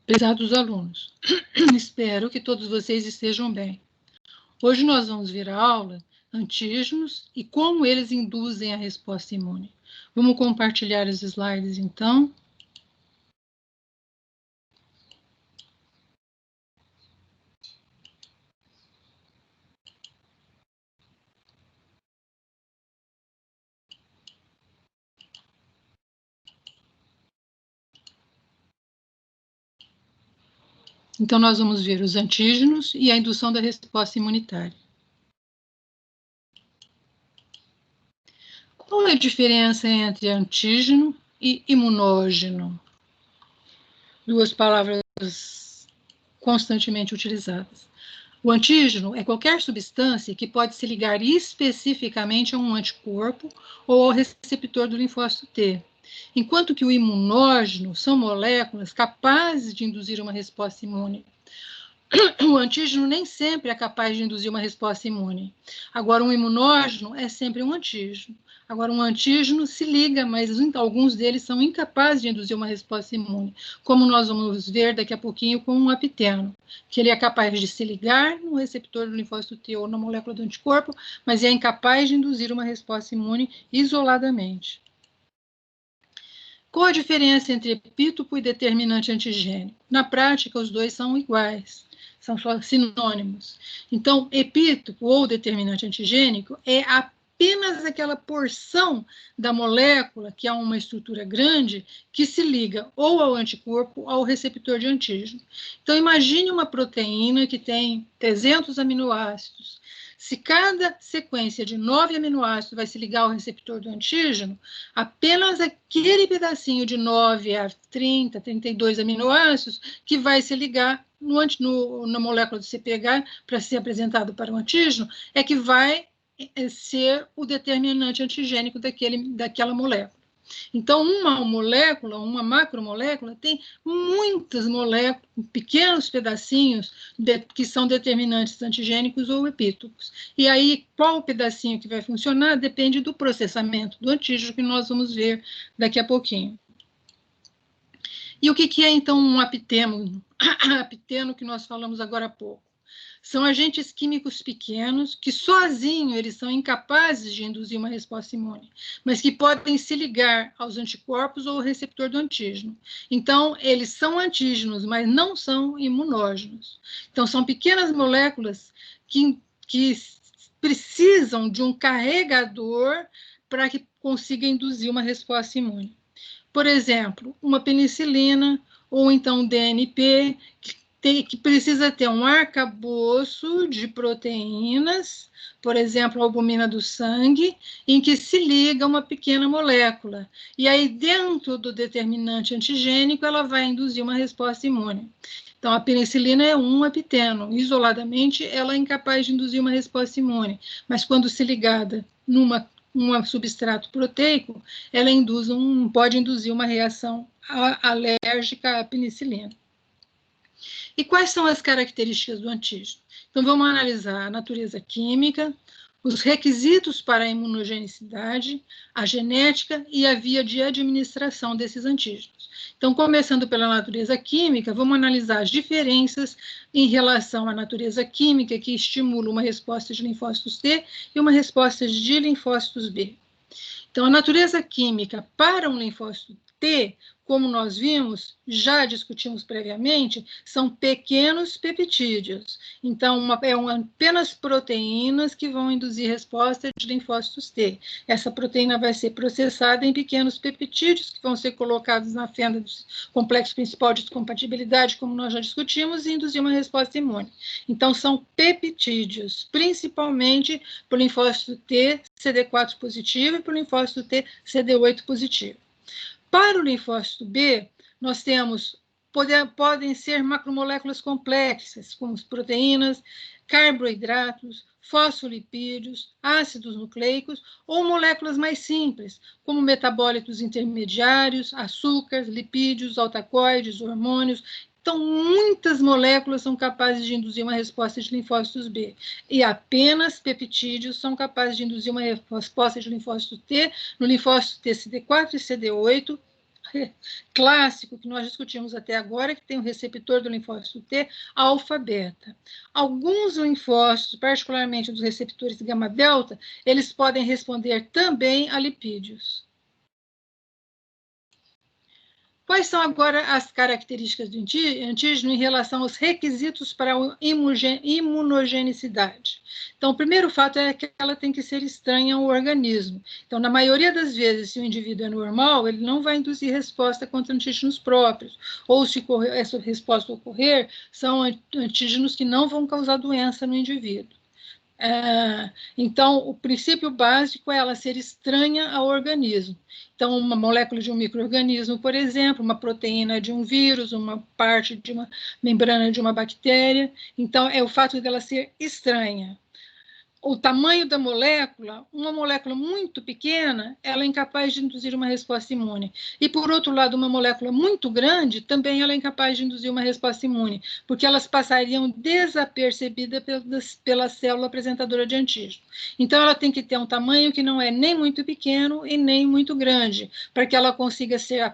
Prezados alunos, espero que todos vocês estejam bem. Hoje nós vamos ver a aula antígenos e como eles induzem a resposta imune. Vamos compartilhar os slides, então. Então, nós vamos ver os antígenos e a indução da resposta imunitária. Qual é a diferença entre antígeno e imunógeno? Duas palavras constantemente utilizadas. O antígeno é qualquer substância que pode se ligar especificamente a um anticorpo ou ao receptor do linfócito T, enquanto que o imunógeno são moléculas capazes de induzir uma resposta imune. O antígeno nem sempre é capaz de induzir uma resposta imune. Agora, um imunógeno é sempre um antígeno. Agora, um antígeno se liga, mas alguns deles são incapazes de induzir uma resposta imune, como nós vamos ver daqui a pouquinho com um apiteno, que ele é capaz de se ligar no receptor do linfócito T ou na molécula do anticorpo, mas é incapaz de induzir uma resposta imune isoladamente. Qual a diferença entre epítopo e determinante antigênico? Na prática, os dois são iguais, são só sinônimos. Então, epítopo ou determinante antigênico é apenas aquela porção da molécula, que é uma estrutura grande, que se liga ou ao anticorpo ou ao receptor de antígeno. Então, imagine uma proteína que tem 300 aminoácidos. Se cada sequência de 9 aminoácidos vai se ligar ao receptor do antígeno, apenas aquele pedacinho de 9 a 30, 32 aminoácidos que vai se ligar na molécula do CpH para ser apresentado para o antígeno é que vai ser o determinante antigênico daquela molécula. Então, uma molécula, uma macromolécula, tem muitas moléculas, pequenos pedacinhos que são determinantes antigênicos ou epítopos. E aí, qual pedacinho que vai funcionar depende do processamento do antígeno, que nós vamos ver daqui a pouquinho. E o que é, então, um apiteno? Apiteno que nós falamos agora há pouco. São agentes químicos pequenos que sozinhos eles são incapazes de induzir uma resposta imune, mas que podem se ligar aos anticorpos ou ao receptor do antígeno. Então, eles são antígenos, mas não são imunógenos. Então, são pequenas moléculas que precisam de um carregador para que consiga induzir uma resposta imune. Por exemplo, uma penicilina ou então DNP, que precisa ter um arcabouço de proteínas, por exemplo, a albumina do sangue, em que se liga uma pequena molécula. E aí, dentro do determinante antigênico, ela vai induzir uma resposta imune. Então, a penicilina é um apiteno. Isoladamente, ela é incapaz de induzir uma resposta imune. Mas quando se ligada num substrato proteico, ela pode induzir uma reação alérgica à penicilina. E quais são as características do antígeno? Então, vamos analisar a natureza química, os requisitos para a imunogenicidade, a genética e a via de administração desses antígenos. Então, começando pela natureza química, vamos analisar as diferenças em relação à natureza química que estimula uma resposta de linfócitos T e uma resposta de linfócitos B. Então, a natureza química para um linfócito T, como nós vimos, já discutimos previamente, são pequenos peptídeos. Então, apenas proteínas que vão induzir resposta de linfócitos T. Essa proteína vai ser processada em pequenos peptídeos que vão ser colocados na fenda do complexo principal de compatibilidade, como nós já discutimos, e induzir uma resposta imune. Então, são peptídeos, principalmente para o linfócito T, CD4 positivo, e para o linfócito T, CD8 positivo. Para o linfócito B, nós temos, podem ser macromoléculas complexas, como proteínas, carboidratos, fosfolipídios, ácidos nucleicos, ou moléculas mais simples, como metabólitos intermediários, açúcares, lipídios, altacoides, hormônios. Então, muitas moléculas são capazes de induzir uma resposta de linfócitos B. E apenas peptídeos são capazes de induzir uma resposta de linfócito T, no linfócito T CD4 e CD8, clássico que nós discutimos até agora, que tem o receptor do linfócito T, alfa-beta. Alguns linfócitos, particularmente dos receptores gama-delta, eles podem responder também a lipídios. Quais são agora as características do antígeno em relação aos requisitos para a imunogenicidade? Então, o primeiro fato é que ela tem que ser estranha ao organismo. Então, na maioria das vezes, se o indivíduo é normal, ele não vai induzir resposta contra antígenos próprios. Ou, se essa resposta ocorrer, são antígenos que não vão causar doença no indivíduo. Então, o princípio básico é ela ser estranha ao organismo. Então, uma molécula de um micro-organismo, por exemplo, uma proteína de um vírus, uma parte de uma membrana de uma bactéria. Então, é o fato dela ser estranha. O tamanho da molécula, uma molécula muito pequena, ela é incapaz de induzir uma resposta imune. E, por outro lado, uma molécula muito grande, também ela é incapaz de induzir uma resposta imune, porque elas passariam desapercebidas pela célula apresentadora de antígeno. Então, ela tem que ter um tamanho que não é nem muito pequeno e nem muito grande, para que ela consiga ser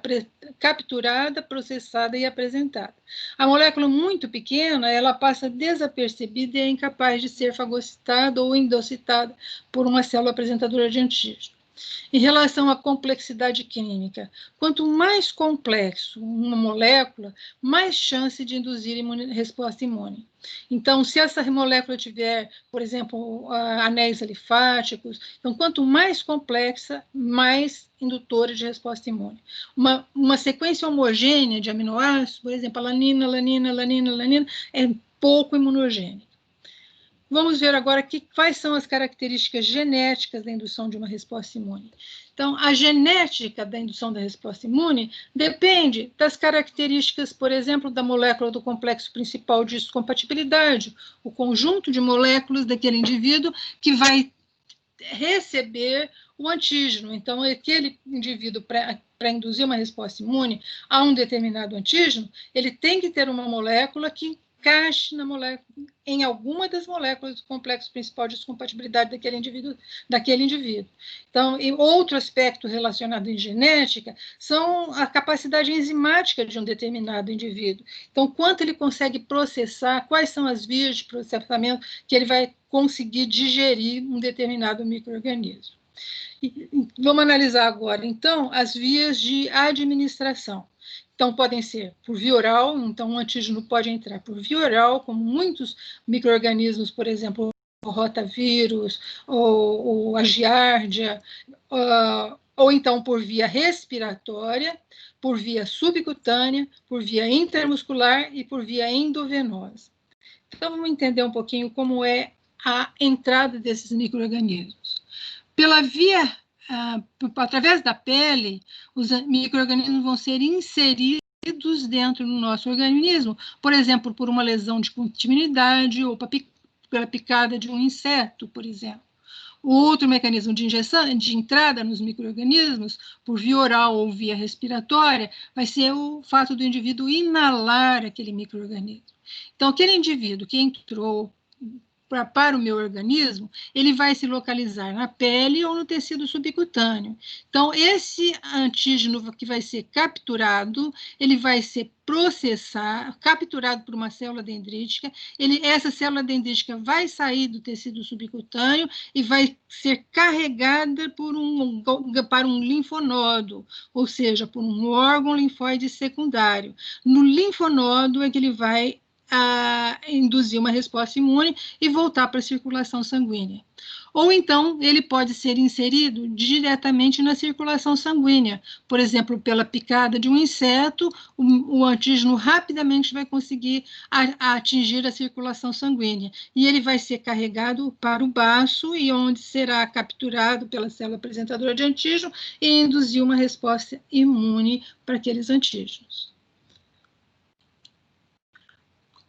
capturada, processada e apresentada. A molécula muito pequena, ela passa desapercebida e é incapaz de ser fagocitada ou endocitada por uma célula apresentadora de antígeno. Em relação à complexidade química, quanto mais complexo uma molécula, mais chance de induzir resposta imune. Então, se essa molécula tiver, por exemplo, anéis alifáticos, então, quanto mais complexa, mais indutora de resposta imune. Uma sequência homogênea de aminoácidos, por exemplo, alanina, alanina, alanina, alanina, é pouco imunogênica. Vamos ver agora quais são as características genéticas da indução de uma resposta imune. Então, a genética da indução da resposta imune depende das características, por exemplo, da molécula do complexo principal de histocompatibilidade, o conjunto de moléculas daquele indivíduo que vai receber o antígeno. Então, aquele indivíduo, para induzir uma resposta imune a um determinado antígeno, ele tem que ter uma molécula que encaixe em alguma das moléculas do complexo principal de descompatibilidade daquele indivíduo. Então, e outro aspecto relacionado em genética são a capacidade enzimática de um determinado indivíduo. Então, quanto ele consegue processar, quais são as vias de processamento que ele vai conseguir digerir um determinado micro-organismo. Vamos analisar agora, então, as vias de administração. Então, podem ser por via oral, então um antígeno pode entrar por via oral, como muitos micro-organismos, por exemplo, o rotavírus, ou a giardia, ou então por via respiratória, por via subcutânea, por via intermuscular e por via endovenosa. Então, vamos entender um pouquinho como é a entrada desses micro-organismos. Pela via através da pele, os micro-organismos vão ser inseridos dentro do nosso organismo, por exemplo, por uma lesão de continuidade ou pela picada de um inseto, por exemplo. O outro mecanismo de injeção, de entrada nos micro-organismos, por via oral ou via respiratória, vai ser o fato do indivíduo inalar aquele micro-organismo. Então, aquele indivíduo que entrou para o meu organismo, ele vai se localizar na pele ou no tecido subcutâneo. Então, esse antígeno que vai ser capturado, ele vai ser capturado por uma célula dendrítica, essa célula dendrítica vai sair do tecido subcutâneo e vai ser carregada para um linfonodo, ou seja, por um órgão linfóide secundário. No linfonodo é que ele vai induzir uma resposta imune e voltar para a circulação sanguínea. Ou então, ele pode ser inserido diretamente na circulação sanguínea. Por exemplo, pela picada de um inseto, o antígeno rapidamente vai conseguir atingir a circulação sanguínea. E ele vai ser carregado para o baço, e onde será capturado pela célula apresentadora de antígeno e induzir uma resposta imune para aqueles antígenos.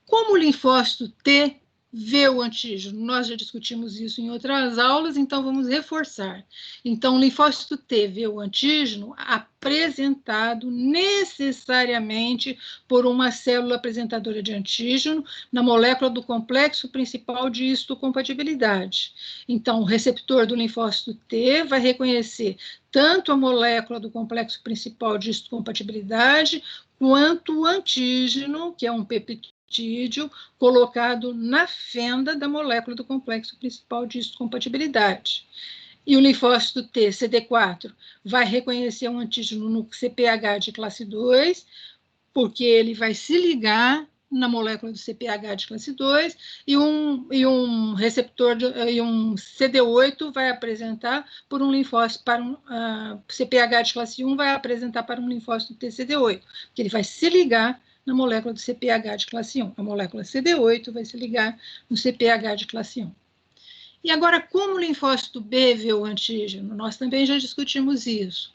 Como o linfócito T vê o antígeno. Nós já discutimos isso em outras aulas, então vamos reforçar. Então, o linfócito T vê o antígeno apresentado necessariamente por uma célula apresentadora de antígeno na molécula do complexo principal de histocompatibilidade. Então, o receptor do linfócito T vai reconhecer tanto a molécula do complexo principal de histocompatibilidade quanto o antígeno, que é um peptídeo, colocado na fenda da molécula do complexo principal de histocompatibilidade. E o linfócito T, CD4, vai reconhecer um antígeno no CPH de classe 2, porque ele vai se ligar na molécula do CPH de classe 2, e um receptor, e um CD8 vai apresentar por um linfócito, para um CPH de classe 1 vai apresentar para um linfócito TCD8, que ele vai se ligar na molécula do CPH de classe 1. A molécula CD8 vai se ligar no CPH de classe 1. E agora, como o linfócito B vê o antígeno? Nós também já discutimos isso.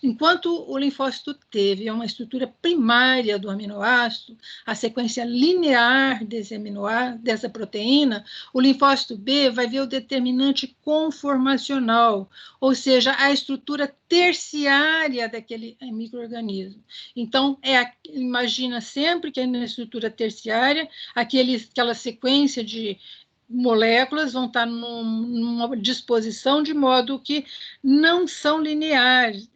Enquanto o linfócito T vê uma estrutura primária do aminoácido, a sequência linear desse aminoácido, dessa proteína, o linfócito B vai ver o determinante conformacional, ou seja, a estrutura terciária daquele micro-organismo. Então, imagina sempre que na estrutura terciária, aquela sequência de moléculas vão estar numa disposição de modo que não são lineares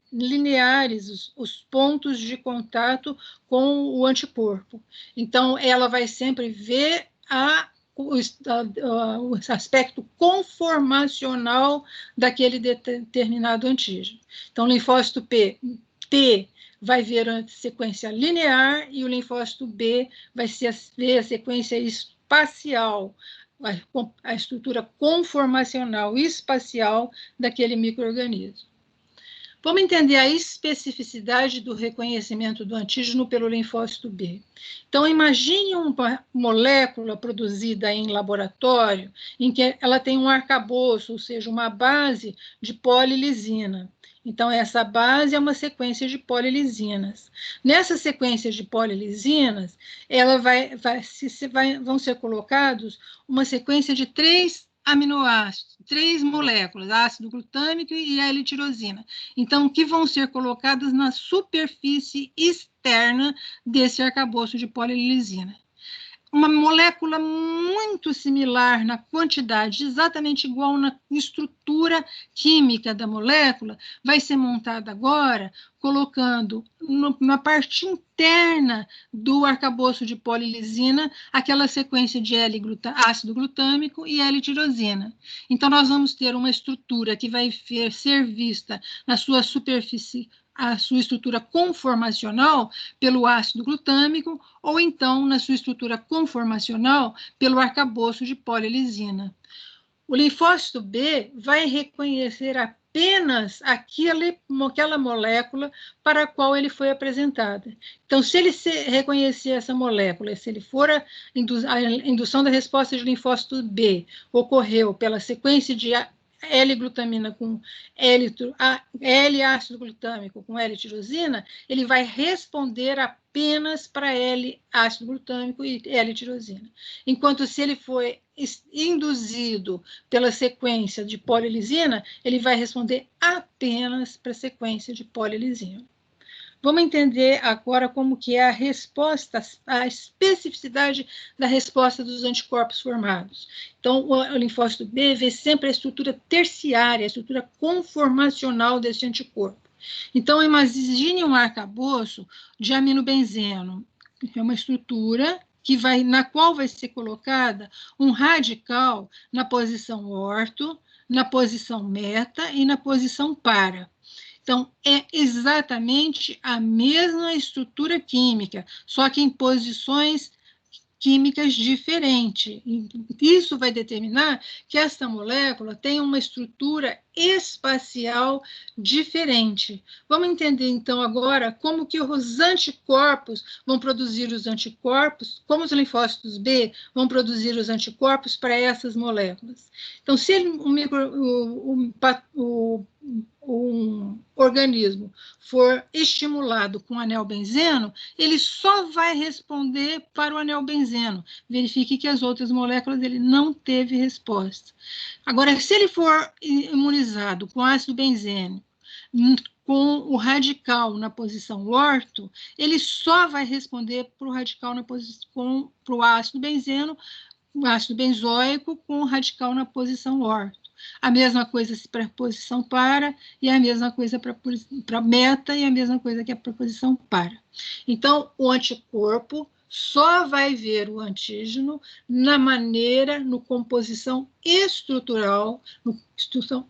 os pontos de contato com o anticorpo. Então, ela vai sempre ver o aspecto conformacional daquele determinado antígeno. Então, o linfócito T vai ver a sequência linear e o linfócito B vai ver a sequência espacial, a estrutura conformacional espacial daquele micro-organismo. Vamos entender a especificidade do reconhecimento do antígeno pelo linfócito B. Então, imagine uma molécula produzida em laboratório, em que ela tem um arcabouço, ou seja, uma base de polilisina. Então, essa base é uma sequência de polilisinas. Nessa sequência de polilisinas, vão ser colocados uma sequência de 3 aminoácidos, 3 moléculas, ácido glutâmico e a L-tirosina. Então, que vão ser colocadas na superfície externa desse arcabouço de polilisina. Uma molécula muito similar na quantidade, exatamente igual na estrutura química da molécula, vai ser montada agora, colocando na parte interna do arcabouço de polilisina aquela sequência de ácido glutâmico e L-tirosina. Então, nós vamos ter uma estrutura que vai ser vista na sua superfície, a sua estrutura conformacional pelo ácido glutâmico, ou então, na sua estrutura conformacional, pelo arcabouço de polilisina. O linfócito B vai reconhecer apenas aquela molécula para a qual ele foi apresentado. Então, se ele reconhecer essa molécula, se ele for a indução da resposta de linfócito B ocorreu pela sequência de L-glutamina com L-ácido glutâmico com L-tirosina, ele vai responder apenas para L-ácido glutâmico e L-tirosina. Enquanto se ele foi induzido pela sequência de polilisina, ele vai responder apenas para a sequência de polilisina. Vamos entender agora como que é a resposta, a especificidade da resposta dos anticorpos formados. Então, o linfócito B vê sempre a estrutura terciária, a estrutura conformacional desse anticorpo. Então, imagine um arcabouço de aminobenzeno, que é uma estrutura na qual vai ser colocada um radical na posição orto, na posição meta e na posição para. Então, é exatamente a mesma estrutura química, só que em posições químicas diferentes. Isso vai determinar que essa molécula tem uma estrutura espacial diferente. Vamos entender, então, agora como que os anticorpos vão produzir os anticorpos, como os linfócitos B vão produzir os anticorpos para essas moléculas. Então, se um organismo for estimulado com anel benzeno, ele só vai responder para o anel benzeno. Verifique que as outras moléculas ele não teve resposta. Agora, se ele for imunizado com ácido benzênico, com o radical na posição orto, ele só vai responder para o radical na posição, para o ácido benzeno, o ácido benzoico com o radical na posição orto. A mesma coisa para a posição para, e a mesma coisa para meta, e a mesma coisa que a posição para. Então, o anticorpo só vai ver o antígeno na maneira, no composição estrutural,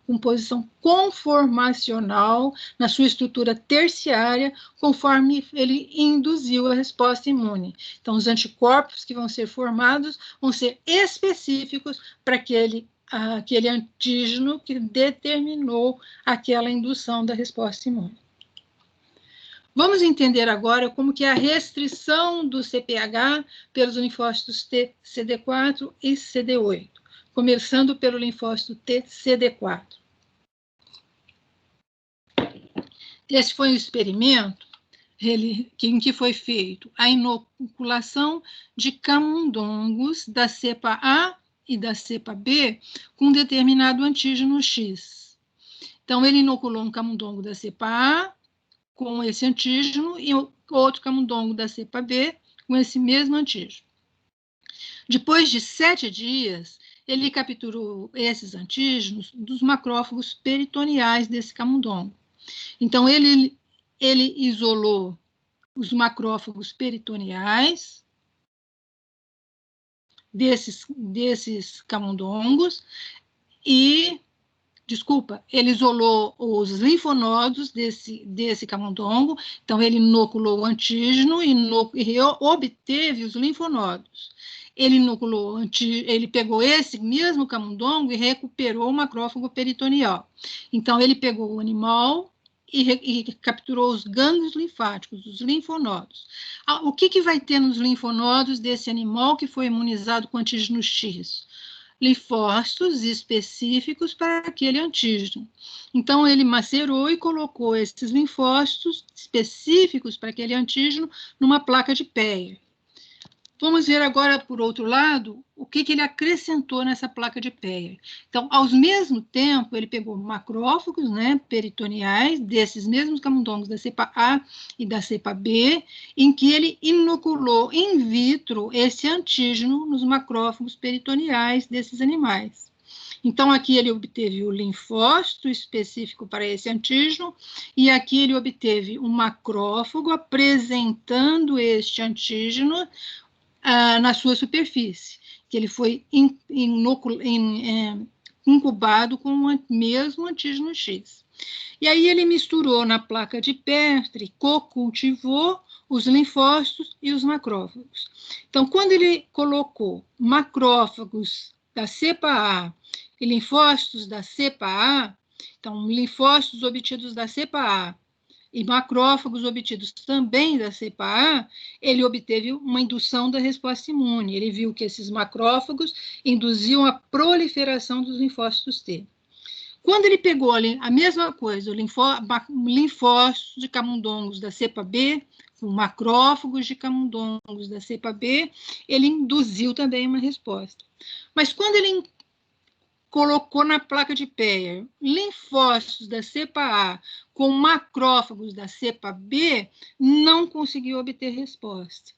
composição conformacional, na sua estrutura terciária, conforme ele induziu a resposta imune. Então, os anticorpos que vão ser formados vão ser específicos para aquele antígeno que determinou aquela indução da resposta imune. Vamos entender agora como que é a restrição do CPH pelos linfócitos T, CD4 e CD8, começando pelo linfócito T, CD4. Esse foi um experimento em que foi feito a inoculação de camundongos da cepa A e da cepa B com determinado antígeno X. Então, ele inoculou um camundongo da cepa A com esse antígeno e outro camundongo da cepa B com esse mesmo antígeno. Depois de 7 dias, ele capturou esses antígenos dos macrófagos peritoneais desse camundongo. Então, ele isolou os macrófagos peritoneais desses camundongos e, ele isolou os linfonodos desse camundongo, então ele inoculou o antígeno e obteve os linfonodos. Ele pegou esse mesmo camundongo e recuperou o macrófago peritoneal. Então, ele pegou o animal e capturou os gânglios linfáticos, os linfonodos. O que vai ter nos linfonodos desse animal que foi imunizado com antígeno X? Linfócitos específicos para aquele antígeno. Então, ele macerou e colocou esses linfócitos específicos para aquele antígeno numa placa de Peyer. Vamos ver agora, por outro lado, o que ele acrescentou nessa placa de Peyer. Então, ao mesmo tempo, ele pegou macrófagos, peritoneais, desses mesmos camundongos da cepa A e da cepa B, em que ele inoculou in vitro esse antígeno nos macrófagos peritoneais desses animais. Então, aqui ele obteve o linfócito específico para esse antígeno, e aqui ele obteve um macrófago apresentando este antígeno na sua superfície, que ele foi incubado com o mesmo antígeno X. E aí ele misturou na placa de Petri, co-cultivou os linfócitos e os macrófagos. Então, quando ele colocou macrófagos da cepa A e linfócitos da cepa A, então, linfócitos obtidos da cepa A e macrófagos obtidos também da cepa A, ele obteve uma indução da resposta imune. Ele viu que esses macrófagos induziam a proliferação dos linfócitos T. Quando ele pegou a mesma coisa, linfócitos de camundongos da cepa B, com macrófagos de camundongos da cepa B, ele induziu também uma resposta. Mas quando ele colocou na placa de Peyer linfócitos da cepa A com macrófagos da cepa B, não conseguiu obter resposta.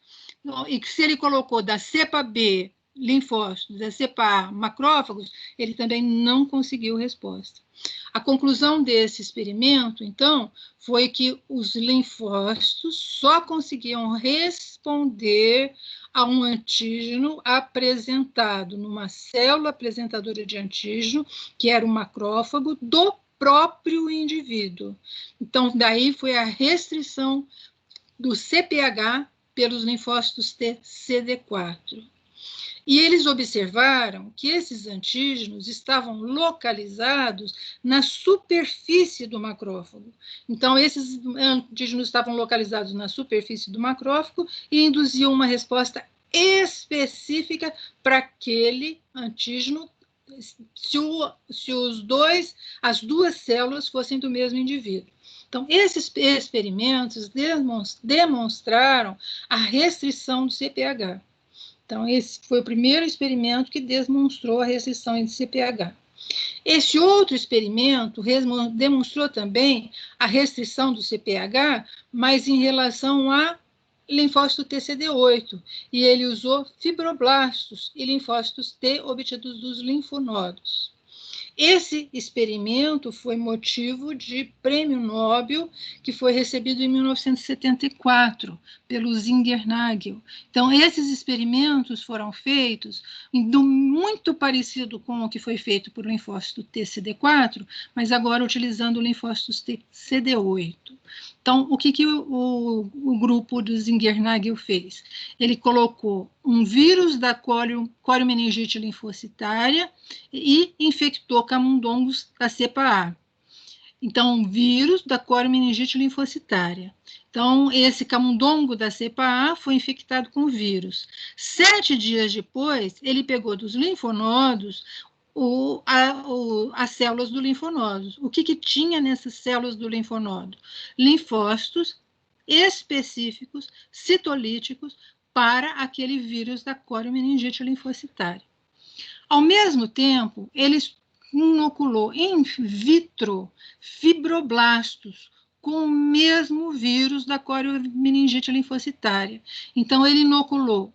E se ele colocou da cepa B linfócitos, da cepa A macrófagos, ele também não conseguiu resposta. A conclusão desse experimento, então, foi que os linfócitos só conseguiam responder a um antígeno apresentado numa célula apresentadora de antígeno, que era o macrófago do próprio indivíduo. Então, daí foi a restrição do CPH pelos linfócitos T CD4. E eles observaram que esses antígenos estavam localizados na superfície do macrófago. Então, esses antígenos estavam localizados na superfície do macrófago e induziam uma resposta específica para aquele antígeno as duas células fossem do mesmo indivíduo. Então, esses experimentos demonstraram a restrição do CPH. Então, esse foi o primeiro experimento que demonstrou a restrição de CPH. Esse outro experimento demonstrou também a restrição do CPH, mas em relação a linfócito TCD8, e ele usou fibroblastos e linfócitos T obtidos dos linfonodos. Esse experimento foi motivo de prêmio Nobel, que foi recebido em 1974 pelo Zinger-Nagel. Então, esses experimentos foram feitos muito parecido com o que foi feito por linfócito TCD4, mas agora utilizando linfócitos TCD8. Então, o que o grupo do Zinger-Nagel fez? Ele colocou um vírus da coriomeningite linfocitária e infectou camundongos da cepa A. Então, um vírus da coriomeningite linfocitária. Então, esse camundongo da cepa A foi infectado com o vírus. 7 dias depois, ele pegou dos linfonodos as células do linfonodo. O que tinha nessas células do linfonodo? Linfócitos específicos, citolíticos, para aquele vírus da coriomeningite linfocitária. Ao mesmo tempo, ele inoculou in vitro fibroblastos com o mesmo vírus da coriomeningite linfocitária. Então, ele inoculou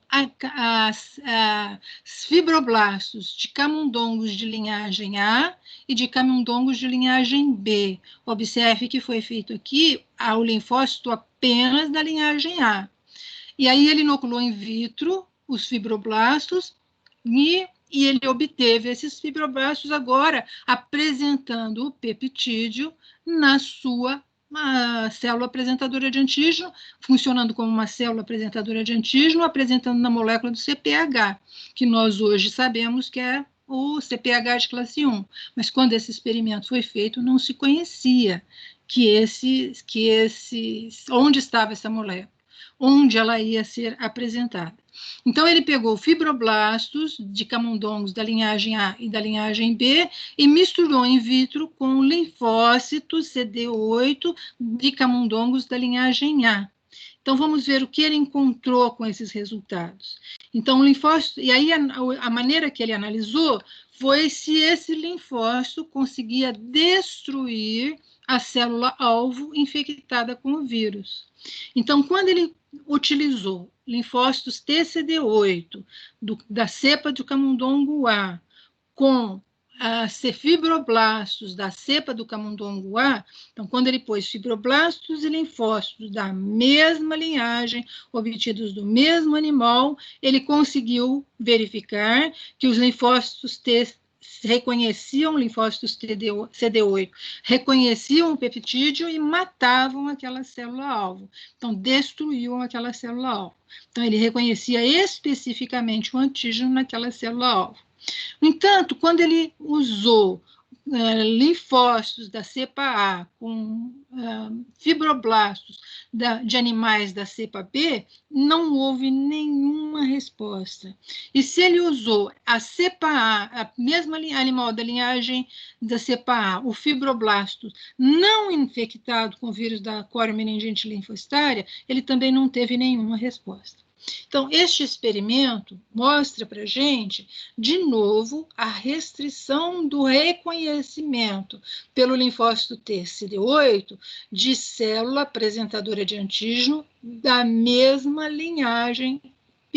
fibroblastos de camundongos de linhagem A e de camundongos de linhagem B. Observe que foi feito aqui o linfócito apenas da linhagem A. E aí ele inoculou in vitro os fibroblastos e ele obteve esses fibroblastos agora apresentando o peptídeo na sua célula apresentadora de antígeno, funcionando como uma célula apresentadora de antígeno, apresentando na molécula do CPH, que nós hoje sabemos que é o CPH de classe 1. Mas quando esse experimento foi feito, não se conhecia onde estava essa molécula, onde ela ia ser apresentada. Então, ele pegou fibroblastos de camundongos da linhagem A e da linhagem B e misturou in vitro com linfócitos CD8 de camundongos da linhagem A. Então, vamos ver o que ele encontrou com esses resultados. Então, o linfócito, e aí a maneira que ele analisou foi se esse linfócito conseguia destruir a célula-alvo infectada com o vírus. Então, quando ele utilizou linfócitos TCD8 da cepa do camundongo A com fibroblastos da cepa do camundongo A, então, quando ele pôs fibroblastos e linfócitos da mesma linhagem, obtidos do mesmo animal, ele conseguiu verificar que os linfócitos reconheciam linfócitos CD8, reconheciam o peptídeo e matavam aquela célula-alvo. Então, destruíam aquela célula-alvo. Então, ele reconhecia especificamente o antígeno naquela célula-alvo. No entanto, quando ele usou linfócitos da cepa A com fibroblastos de animais da cepa B, não houve nenhuma resposta. E se ele usou a cepa A, a mesma animal da linhagem da cepa A, o fibroblasto não infectado com o vírus da coriomeningite linfocitária, ele também não teve nenhuma resposta. Então, este experimento mostra para a gente, de novo, a restrição do reconhecimento pelo linfócito TCD8 de célula apresentadora de antígeno da mesma linhagem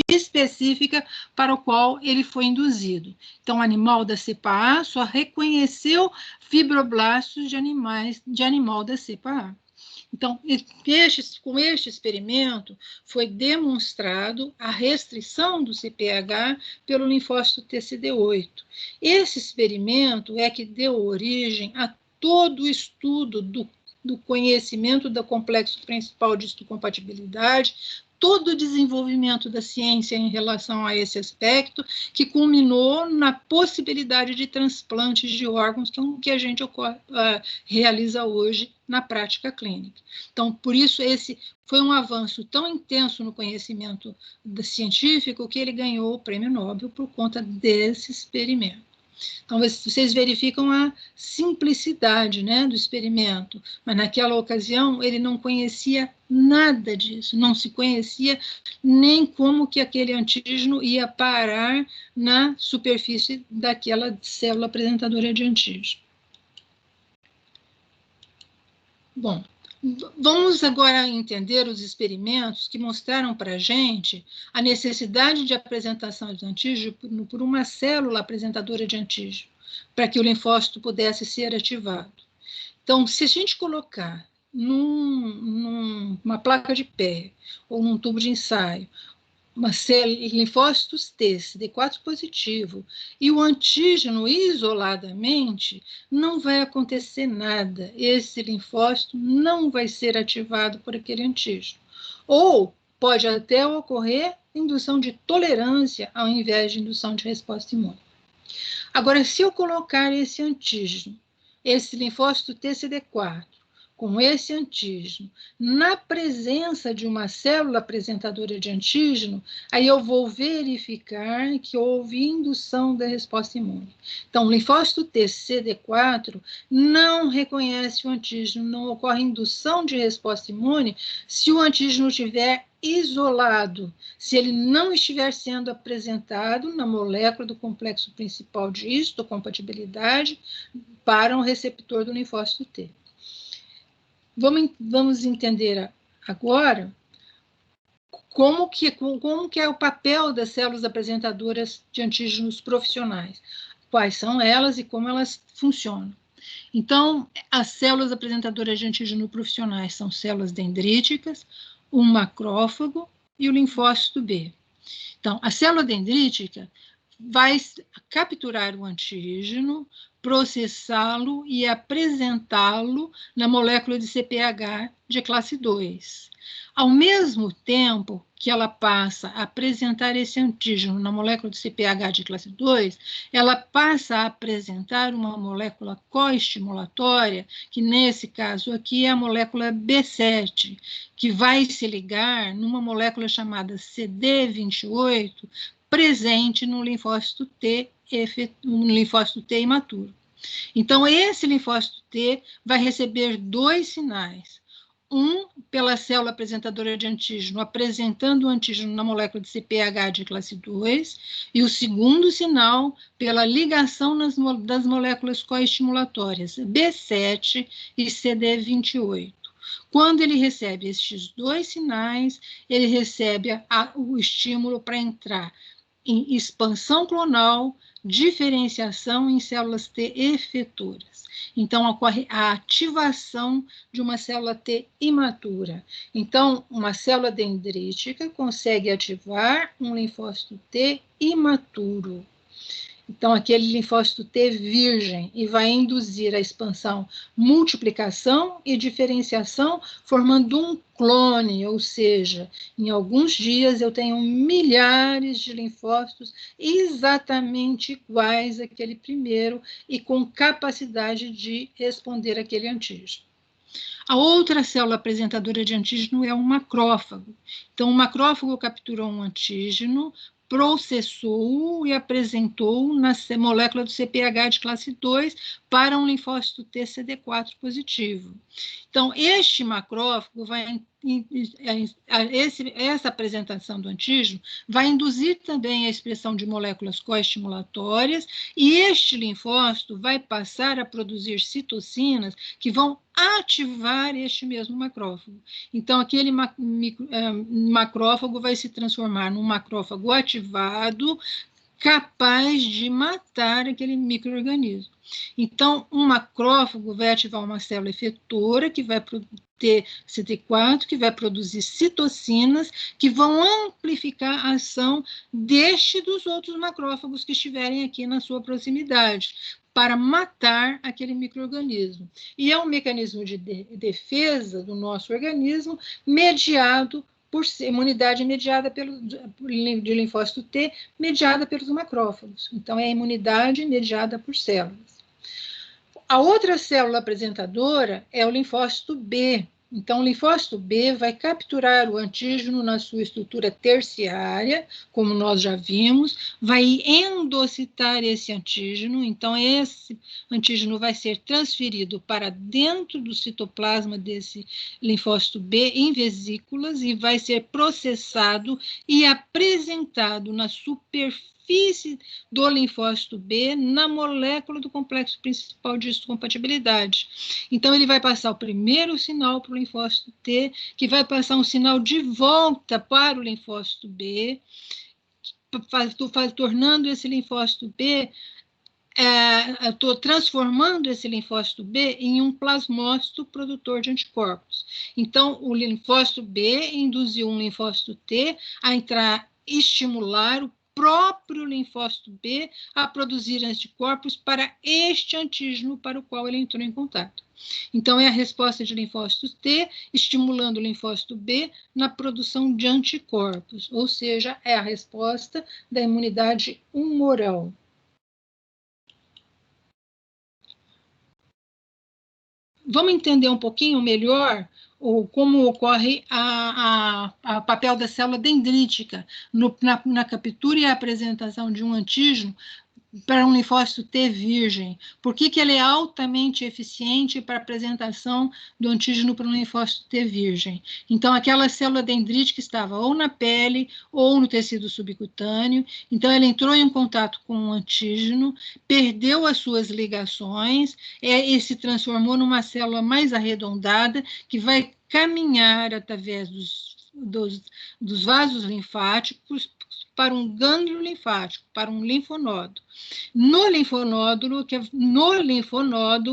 específica para o qual ele foi induzido. Então, o animal da cepa A só reconheceu fibroblastos de animal da cepa A. Então, com este experimento, foi demonstrado a restrição do CPH pelo linfócito TCD8. Esse experimento é que deu origem a todo o estudo do conhecimento do complexo principal de histocompatibilidade, todo o desenvolvimento da ciência em relação a esse aspecto, que culminou na possibilidade de transplantes de órgãos, que a gente realiza hoje na prática clínica. Então, por isso, esse foi um avanço tão intenso no conhecimento científico que ele ganhou o prêmio Nobel por conta desse experimento. Então, vocês verificam a simplicidade, né, do experimento, mas naquela ocasião ele não conhecia nada disso, não se conhecia nem como que aquele antígeno ia parar na superfície daquela célula apresentadora de antígeno. Bom, vamos agora entender os experimentos que mostraram para a gente a necessidade de apresentação de antígeno por uma célula apresentadora de antígeno, para que o linfócito pudesse ser ativado. Então, se a gente colocar numa placa de pé ou num tubo de ensaio, linfócitos T, CD4 positivo, e o antígeno isoladamente, não vai acontecer nada. Esse linfócito não vai ser ativado por aquele antígeno. Ou pode até ocorrer indução de tolerância ao invés de indução de resposta imune. Agora, se eu colocar esse antígeno, esse linfócito TCD4, com esse antígeno, na presença de uma célula apresentadora de antígeno, aí eu vou verificar que houve indução da resposta imune. Então, o linfócito TCD4 não reconhece o antígeno, não ocorre indução de resposta imune se o antígeno estiver isolado, se ele não estiver sendo apresentado na molécula do complexo principal de histocompatibilidade para um receptor do linfócito T. Vamos entender agora como que é o papel das células apresentadoras de antígenos profissionais, quais são elas e como elas funcionam. Então, as células apresentadoras de antígeno profissionais são células dendríticas, um macrófago e o linfócito B. Então, a célula dendrítica vai capturar o antígeno, processá-lo e apresentá-lo na molécula de CPH de classe 2. Ao mesmo tempo que ela passa a apresentar esse antígeno na molécula de CPH de classe 2, ela passa a apresentar uma molécula coestimulatória, que nesse caso aqui é a molécula B7, que vai se ligar numa molécula chamada CD28, presente no linfócito T, no linfócito T imaturo. Então, esse linfócito T vai receber dois sinais. Um, pela célula apresentadora de antígeno, apresentando o antígeno na molécula de CPH de classe 2, e o segundo sinal, pela ligação das moléculas coestimulatórias B7 e CD28. Quando ele recebe estes dois sinais, ele recebe o estímulo para entrar em expansão clonal, diferenciação em células T efetoras. Então, ocorre a ativação de uma célula T imatura. Então, uma célula dendrítica consegue ativar um linfócito T imaturo. Então, aquele linfócito T virgem, e vai induzir a expansão, multiplicação e diferenciação, formando um clone, ou seja, em alguns dias eu tenho milhares de linfócitos exatamente iguais àquele primeiro e com capacidade de responder àquele antígeno. A outra célula apresentadora de antígeno é um macrófago. Então, o macrófago capturou um antígeno, processou e apresentou na molécula do CPH de classe 2 para um linfócito TCD4 positivo. Então, este macrófago vai essa apresentação do antígeno vai induzir também a expressão de moléculas coestimulatórias, e este linfócito vai passar a produzir citocinas que vão ativar este mesmo macrófago. Então, aquele macrófago vai se transformar num macrófago ativado, capaz de matar aquele micro-organismo. Então, um macrófago vai ativar uma célula efetora, que vai ter CD4, que vai produzir citocinas, que vão amplificar a ação deste e dos outros macrófagos que estiverem aqui na sua proximidade, para matar aquele micro-organismo. E é um mecanismo de defesa do nosso organismo mediado por imunidade mediada de linfócito T, mediada pelos macrófagos. Então, é a imunidade mediada por células. A outra célula apresentadora é o linfócito B. Então, o linfócito B vai capturar o antígeno na sua estrutura terciária, como nós já vimos, vai endocitar esse antígeno, então esse antígeno vai ser transferido para dentro do citoplasma desse linfócito B em vesículas e vai ser processado e apresentado na superfície do linfócito B na molécula do complexo principal de histocompatibilidade. Então, ele vai passar o primeiro sinal para o linfócito T, que vai passar um sinal de volta para o linfócito B, tornando esse linfócito B, transformando esse linfócito B em um plasmócito produtor de anticorpos. Então, o linfócito B induziu um linfócito T a entrar, estimular o próprio linfócito B a produzir anticorpos para este antígeno para o qual ele entrou em contato. Então, é a resposta de linfócito T estimulando o linfócito B na produção de anticorpos, ou seja, é a resposta da imunidade humoral. Vamos entender um pouquinho melhor como ocorre o papel da célula dendrítica na captura e apresentação de um antígeno para um linfócito T virgem. Por que ele é altamente eficiente para a apresentação do antígeno para um linfócito T virgem? Então, aquela célula dendrítica estava ou na pele ou no tecido subcutâneo, então ela entrou em contato com o antígeno, perdeu as suas ligações e se transformou numa célula mais arredondada que vai caminhar através dos vasos linfáticos para um gânglio linfático, para um linfonodo. No linfonodo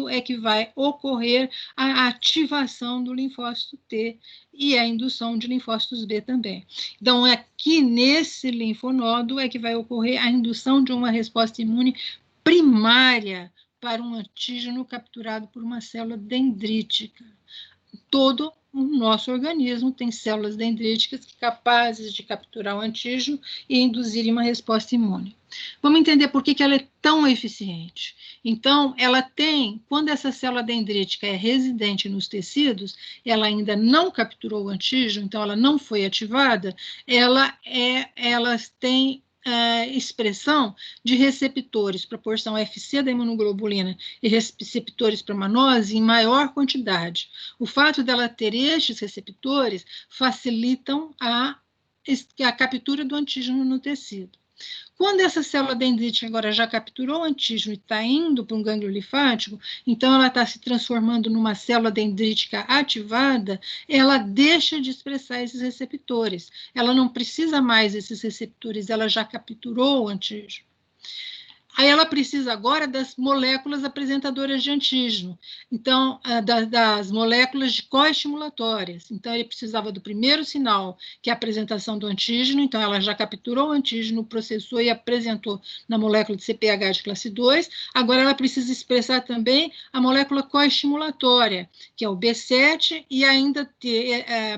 é que vai ocorrer a ativação do linfócito T e a indução de linfócitos B também. Então, aqui nesse linfonodo é que vai ocorrer a indução de uma resposta imune primária para um antígeno capturado por uma célula dendrítica. Todo o nosso organismo tem células dendríticas capazes de capturar o antígeno e induzir uma resposta imune. Vamos entender por que ela é tão eficiente. Então, ela tem, quando essa célula dendrítica é residente nos tecidos, ela ainda não capturou o antígeno, então ela não foi ativada, elas têm expressão de receptores para a porção FC da imunoglobulina e receptores para manose em maior quantidade. O fato dela ter estes receptores facilitam a captura do antígeno no tecido. Quando essa célula dendrítica agora já capturou o antígeno e está indo para um gânglio linfático, então ela está se transformando numa célula dendrítica ativada, ela deixa de expressar esses receptores. Ela não precisa mais desses receptores, ela já capturou o antígeno. Aí ela precisa agora das moléculas apresentadoras de antígeno, então, das moléculas de coestimulatórias. Então, ele precisava do primeiro sinal, que é a apresentação do antígeno, então ela já capturou o antígeno, processou e apresentou na molécula de CPH de classe 2, agora ela precisa expressar também a molécula coestimulatória, que é o B7, e ainda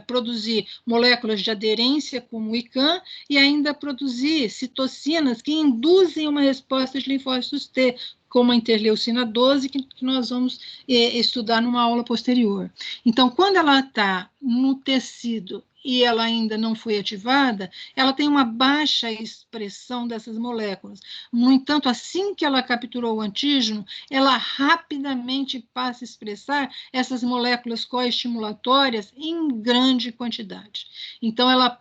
produzir moléculas de aderência, como o ICAM, e ainda produzir citocinas que induzem uma resposta de linfócitos T, como a interleucina 12, que nós vamos estudar numa aula posterior. Então, quando ela está no tecido e ela ainda não foi ativada, ela tem uma baixa expressão dessas moléculas. No entanto, assim que ela capturou o antígeno, ela rapidamente passa a expressar essas moléculas coestimulatórias em grande quantidade. Então, ela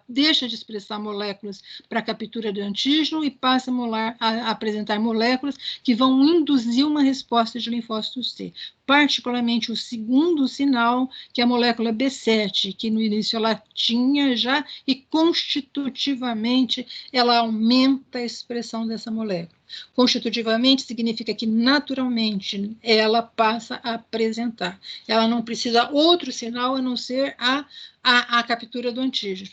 deixa de expressar moléculas para a captura do antígeno e passa a apresentar moléculas que vão induzir uma resposta de linfócitos T, particularmente o segundo sinal, que é a molécula B7, que no início ela tinha já, e constitutivamente ela aumenta a expressão dessa molécula. Constitutivamente significa que naturalmente ela passa a apresentar. Ela não precisa outro sinal a não ser a captura do antígeno.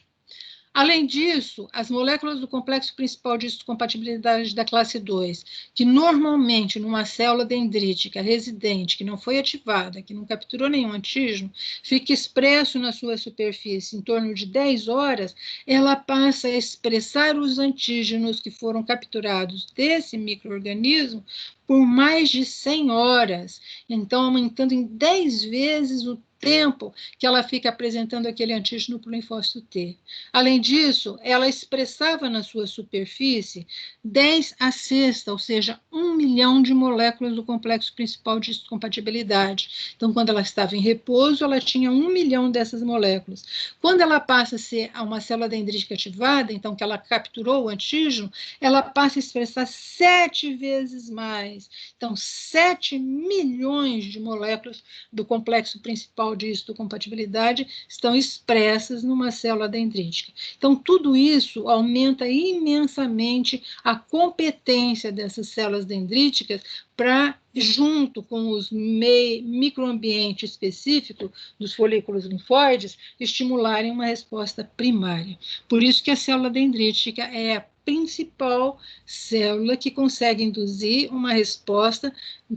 Além disso, as moléculas do complexo principal de histocompatibilidade da classe 2, que normalmente numa célula dendrítica residente, que não foi ativada, que não capturou nenhum antígeno, fica expresso na sua superfície em torno de 10 horas, ela passa a expressar os antígenos que foram capturados desse micro-organismo por mais de 100 horas, então aumentando em 10 vezes o tempo que ela fica apresentando aquele antígeno para o linfócito T. Além disso, ela expressava na sua superfície 10 a sexta, ou seja, 1 milhão de moléculas do complexo principal de histocompatibilidade. Então, quando ela estava em repouso, ela tinha 1 milhão dessas moléculas. Quando ela passa a ser uma célula dendrítica ativada, então que ela capturou o antígeno, ela passa a expressar 7 vezes mais. Então, 7 milhões de moléculas do complexo principal de histocompatibilidade estão expressas numa célula dendrítica. Então, tudo isso aumenta imensamente a competência dessas células dendríticas para, junto com os microambientes específicos dos folículos linfóides, estimularem uma resposta primária. Por isso que a célula dendrítica é a principal célula que consegue induzir uma resposta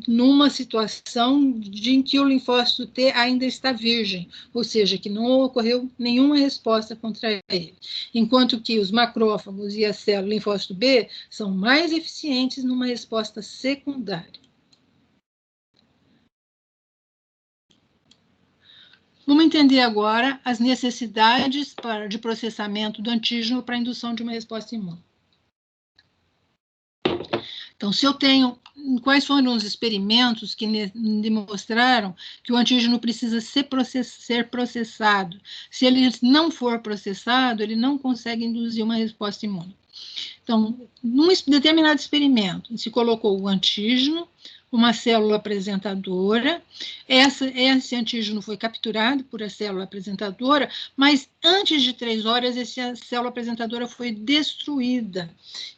numa situação em que o linfócito T ainda está virgem, ou seja, que não ocorreu nenhuma resposta contra ele. Enquanto que os macrófagos e a célula linfócito B são mais eficientes numa resposta secundária. Vamos entender agora as necessidades de processamento do antígeno para a indução de uma resposta imune. Então, se eu tenho, quais foram os experimentos que demonstraram que o antígeno precisa ser processado? Se ele não for processado, ele não consegue induzir uma resposta imune. Então, num determinado experimento, se colocou o antígeno, uma célula apresentadora, esse antígeno foi capturado por a célula apresentadora, mas antes de 3 horas, essa célula apresentadora foi destruída.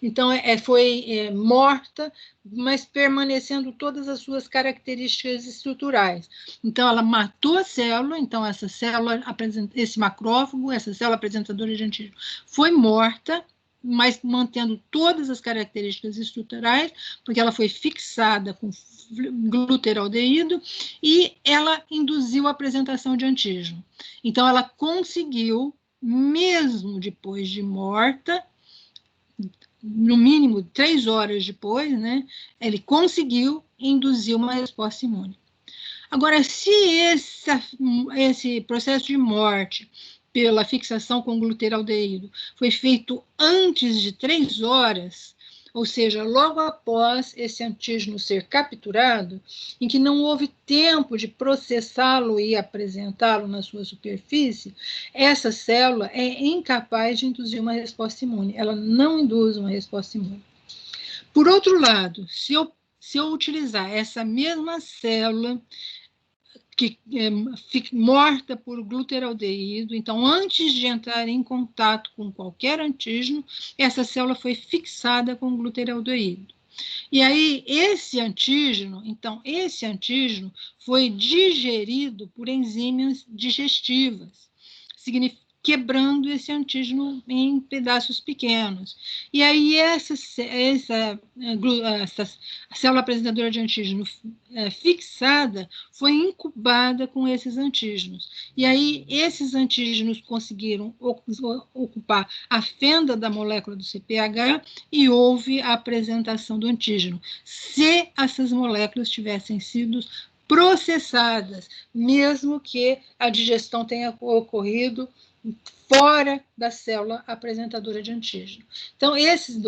Então, foi morta, mas permanecendo todas as suas características estruturais. Então, ela matou a célula, então essa célula, esse macrófago, essa célula apresentadora de antígeno, foi morta, mas mantendo todas as características estruturais, porque ela foi fixada com gluteraldeído e ela induziu a apresentação de antígeno. Então, ela conseguiu, mesmo depois de morta, no mínimo 3 horas depois, né, ele conseguiu induzir uma resposta imune. Agora, se esse processo de morte pela fixação com gluteraldeído foi feito antes de 3 horas, ou seja, logo após esse antígeno ser capturado, em que não houve tempo de processá-lo e apresentá-lo na sua superfície, essa célula é incapaz de induzir uma resposta imune. Ela não induz uma resposta imune. Por outro lado, se eu utilizar essa mesma célula que fica morta por gluteraldeído, então, antes de entrar em contato com qualquer antígeno, essa célula foi fixada com gluteraldeído. E aí, esse antígeno foi digerido por enzimas digestivas, quebrando esse antígeno em pedaços pequenos. E aí, essa célula apresentadora de antígeno fixada foi incubada com esses antígenos. E aí, esses antígenos conseguiram ocupar a fenda da molécula do CPH e houve a apresentação do antígeno. Se essas moléculas tivessem sido processadas, mesmo que a digestão tenha ocorrido fora da célula apresentadora de antígeno. Então, esses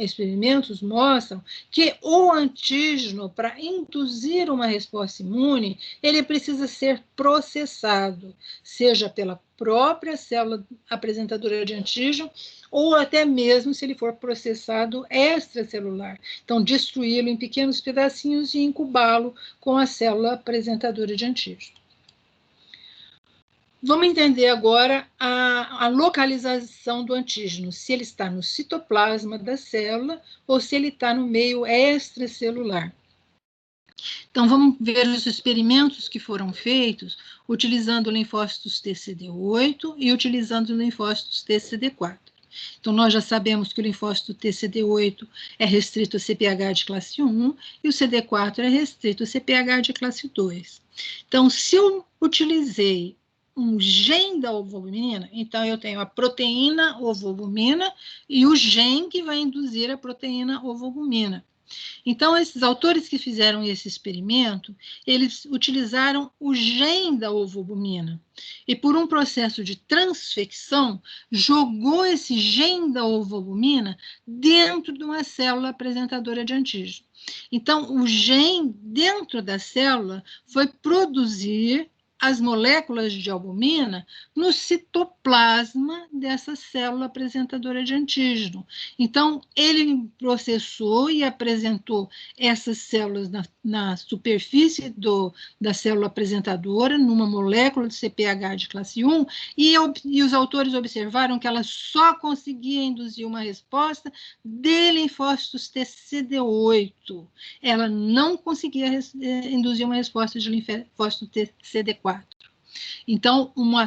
experimentos mostram que o antígeno, para induzir uma resposta imune, ele precisa ser processado, seja pela própria célula apresentadora de antígeno, ou até mesmo se ele for processado extracelular. Então, destruí-lo em pequenos pedacinhos e incubá-lo com a célula apresentadora de antígeno. Vamos entender agora a localização do antígeno, se ele está no citoplasma da célula ou se ele está no meio extracelular. Então, vamos ver os experimentos que foram feitos utilizando linfócitos TCD8 e utilizando linfócitos TCD4. Então, nós já sabemos que o linfócito TCD8 é restrito a CPH de classe 1 e o CD4 é restrito a CPH de classe 2. Então, se eu utilizei um gene da ovoalbumina, então eu tenho a proteína ovoalbumina e o gene que vai induzir a proteína ovoalbumina. Então, esses autores que fizeram esse experimento, eles utilizaram o gene da ovoalbumina e, por um processo de transfecção, jogou esse gene da ovoalbumina dentro de uma célula apresentadora de antígeno. Então, o gene dentro da célula foi produzir as moléculas de albumina no citoplasma dessa célula apresentadora de antígeno. Então, ele processou e apresentou essas células na superfície da célula apresentadora, numa molécula de CPH de classe 1, e os autores observaram que ela só conseguia induzir uma resposta de linfócitos TCD8. Ela não conseguia induzir uma resposta de linfócito TCD4. Então, um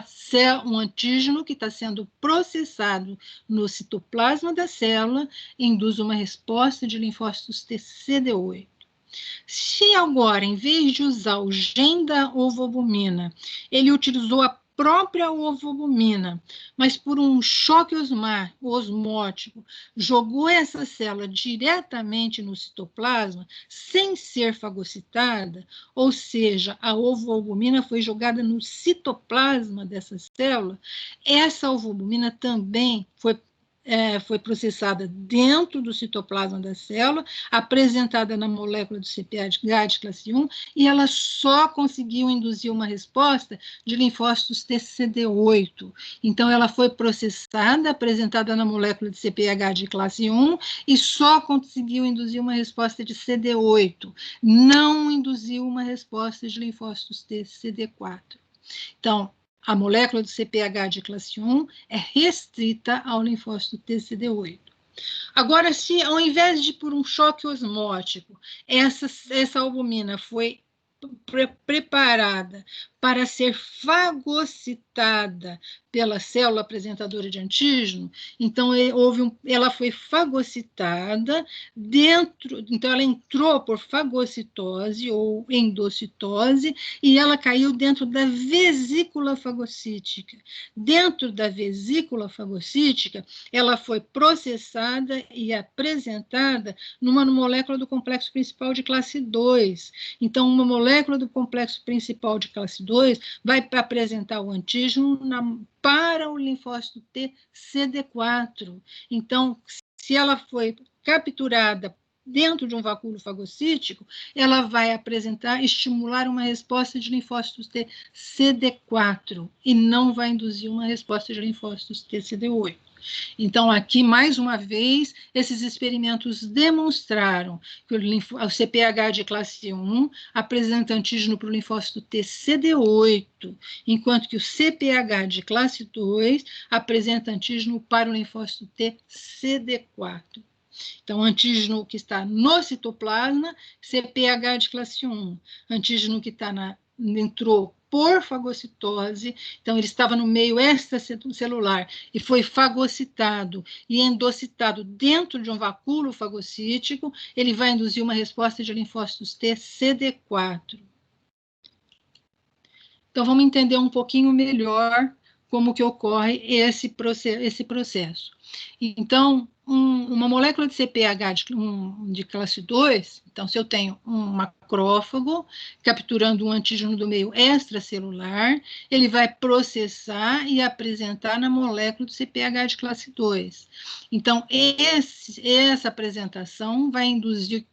antígeno que está sendo processado no citoplasma da célula induz uma resposta de linfócitos TCD8. Se agora, em vez de usar o gene da ovoalbumina, ele utilizou a própria ovoalbumina, mas por um choque osmótico, jogou essa célula diretamente no citoplasma, sem ser fagocitada, ou seja, a ovoalbumina foi jogada no citoplasma dessa célula, essa ovoalbumina também foi processada dentro do citoplasma da célula, apresentada na molécula do CPH de classe 1, e ela só conseguiu induzir uma resposta de linfócitos TCD8. Então, ela foi processada, apresentada na molécula de CPH de classe 1, e só conseguiu induzir uma resposta de CD8. Não induziu uma resposta de linfócitos TCD4. Então, a molécula do CPH de classe 1 é restrita ao linfócito TCD8. Agora, se ao invés de por um choque osmótico, essa albumina foi preparada para ser fagocitada pela célula apresentadora de antígeno, então ela foi fagocitada então ela entrou por fagocitose ou endocitose e ela caiu dentro da vesícula fagocítica. Dentro da vesícula fagocítica, ela foi processada e apresentada numa molécula do complexo principal de classe 2. Então, uma molécula do complexo principal de classe 2 vai apresentar o antígeno para o linfócito TCD4. Então, se ela foi capturada dentro de um vacúolo fagocítico, ela vai estimular uma resposta de linfócitos TCD4 e não vai induzir uma resposta de linfócitos TCD8. Então, aqui, mais uma vez, esses experimentos demonstraram que o CPH de classe 1 apresenta antígeno para o linfócito TCD8, enquanto que o CPH de classe 2 apresenta antígeno para o linfócito TCD4. Então, antígeno que está no citoplasma, CPH de classe 1. Antígeno que entrou por fagocitose, então ele estava no meio extracelular e foi fagocitado e endocitado dentro de um vacúolo fagocítico, ele vai induzir uma resposta de linfócitos TCD4. Então, vamos entender um pouquinho melhor como que ocorre esse processo. Então, uma molécula de CPH de classe 2, então, se eu tenho um macrófago capturando um antígeno do meio extracelular, ele vai processar e apresentar na molécula do CPH de classe 2. Então, essa apresentação vai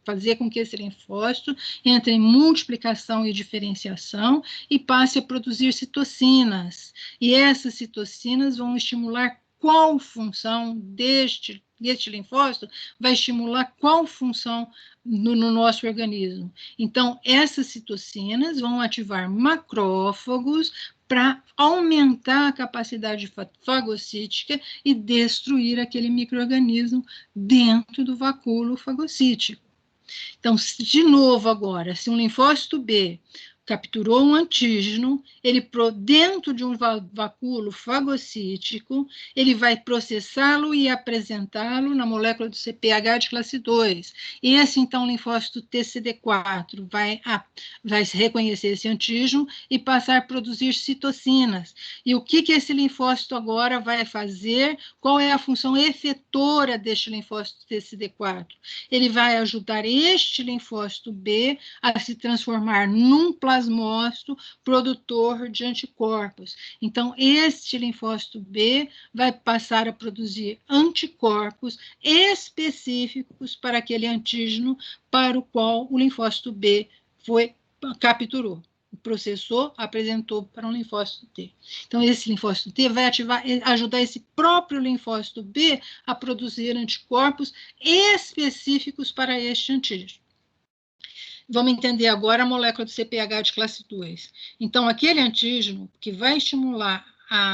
fazer com que esse linfócito entre em multiplicação e diferenciação e passe a produzir citocinas. E essas citocinas vão estimular qual função deste linfócito vai estimular qual função no nosso organismo. Então, essas citocinas vão ativar macrófagos para aumentar a capacidade fagocítica e destruir aquele micro-organismo dentro do vacúolo fagocítico. Então, de novo agora, se um linfócito B capturou um antígeno, ele, dentro de um vacúolo fagocítico, ele vai processá-lo e apresentá-lo na molécula do CPH de classe 2. E esse, então, linfócito TCD4 vai reconhecer esse antígeno e passar a produzir citocinas. E o que esse linfócito agora vai fazer? Qual é a função efetora deste linfócito TCD4? Ele vai ajudar este linfócito B a se transformar num plasmócito produtor de anticorpos. Então, este linfócito B vai passar a produzir anticorpos específicos para aquele antígeno para o qual o linfócito B capturou, processou, apresentou para um linfócito T. Então, esse linfócito T vai ajudar esse próprio linfócito B a produzir anticorpos específicos para este antígeno. Vamos entender agora a molécula do CPH de classe 2. Então, aquele antígeno que vai estimular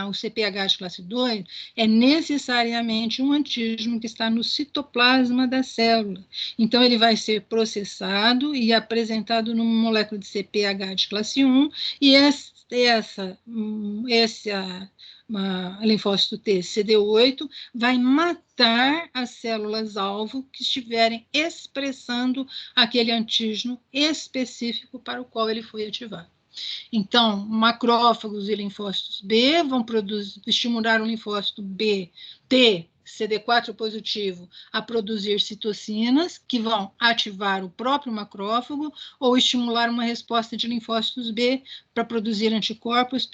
o CPH de classe 2 é necessariamente um antígeno que está no citoplasma da célula. Então, ele vai ser processado e apresentado numa molécula de CPH de classe 1, e esse linfócito T, CD8, vai matar as células-alvo que estiverem expressando aquele antígeno específico para o qual ele foi ativado. Então, macrófagos e linfócitos B vão estimular o linfócito B, T, CD4 positivo, a produzir citocinas, que vão ativar o próprio macrófago, ou estimular uma resposta de linfócitos B para produzir anticorpos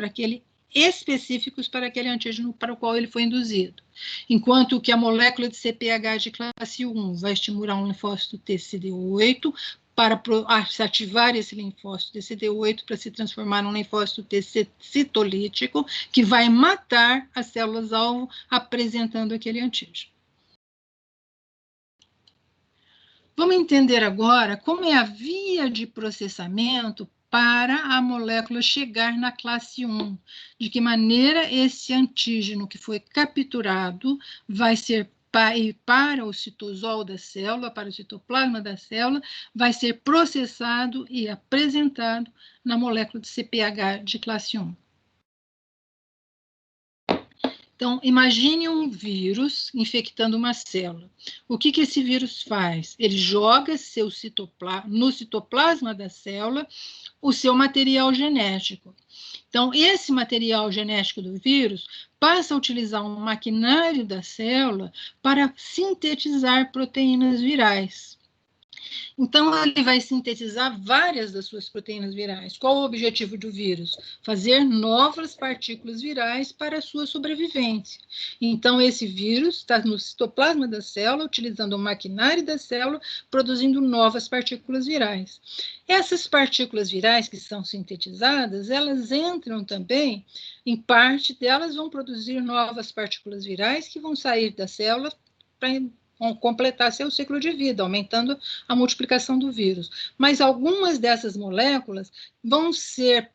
específicos para aquele antígeno para o qual ele foi induzido. Enquanto que a molécula de CPH de classe 1 vai estimular um linfócito TCD8 para se ativar esse linfócito TCD8 para se transformar num linfócito T citolítico, que vai matar as células-alvo apresentando aquele antígeno. Vamos entender agora como é a via de processamento para a molécula chegar na classe 1. De que maneira esse antígeno que foi capturado vai ser para o citosol da célula, para o citoplasma da célula, vai ser processado e apresentado na molécula de CPH de classe 1. Então, imagine um vírus infectando uma célula. O que esse vírus faz? Ele joga no citoplasma da célula o seu material genético. Então, esse material genético do vírus passa a utilizar um maquinário da célula para sintetizar proteínas virais. Então, ele vai sintetizar várias das suas proteínas virais. Qual o objetivo do vírus? Fazer novas partículas virais para a sua sobrevivência. Então, esse vírus está no citoplasma da célula, utilizando o maquinário da célula, produzindo novas partículas virais. Essas partículas virais que são sintetizadas, elas entram também, em parte delas vão produzir novas partículas virais que vão sair da célula para completar seu ciclo de vida, aumentando a multiplicação do vírus. Mas algumas dessas moléculas vão ser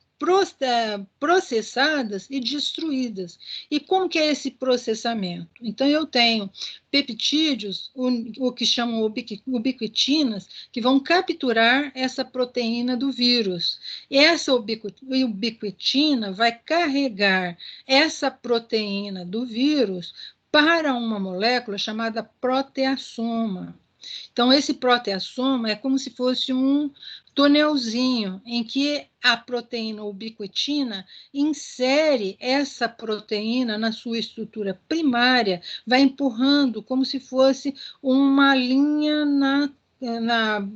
processadas e destruídas. E como que é esse processamento? Então, eu tenho peptídeos, o que chamam ubiquitinas, que vão capturar essa proteína do vírus. Essa ubiquitina vai carregar essa proteína do vírus para uma molécula chamada proteassoma. Então, esse proteassoma é como se fosse um tonelzinho em que a proteína ubiquitina insere essa proteína na sua estrutura primária, vai empurrando como se fosse uma linha na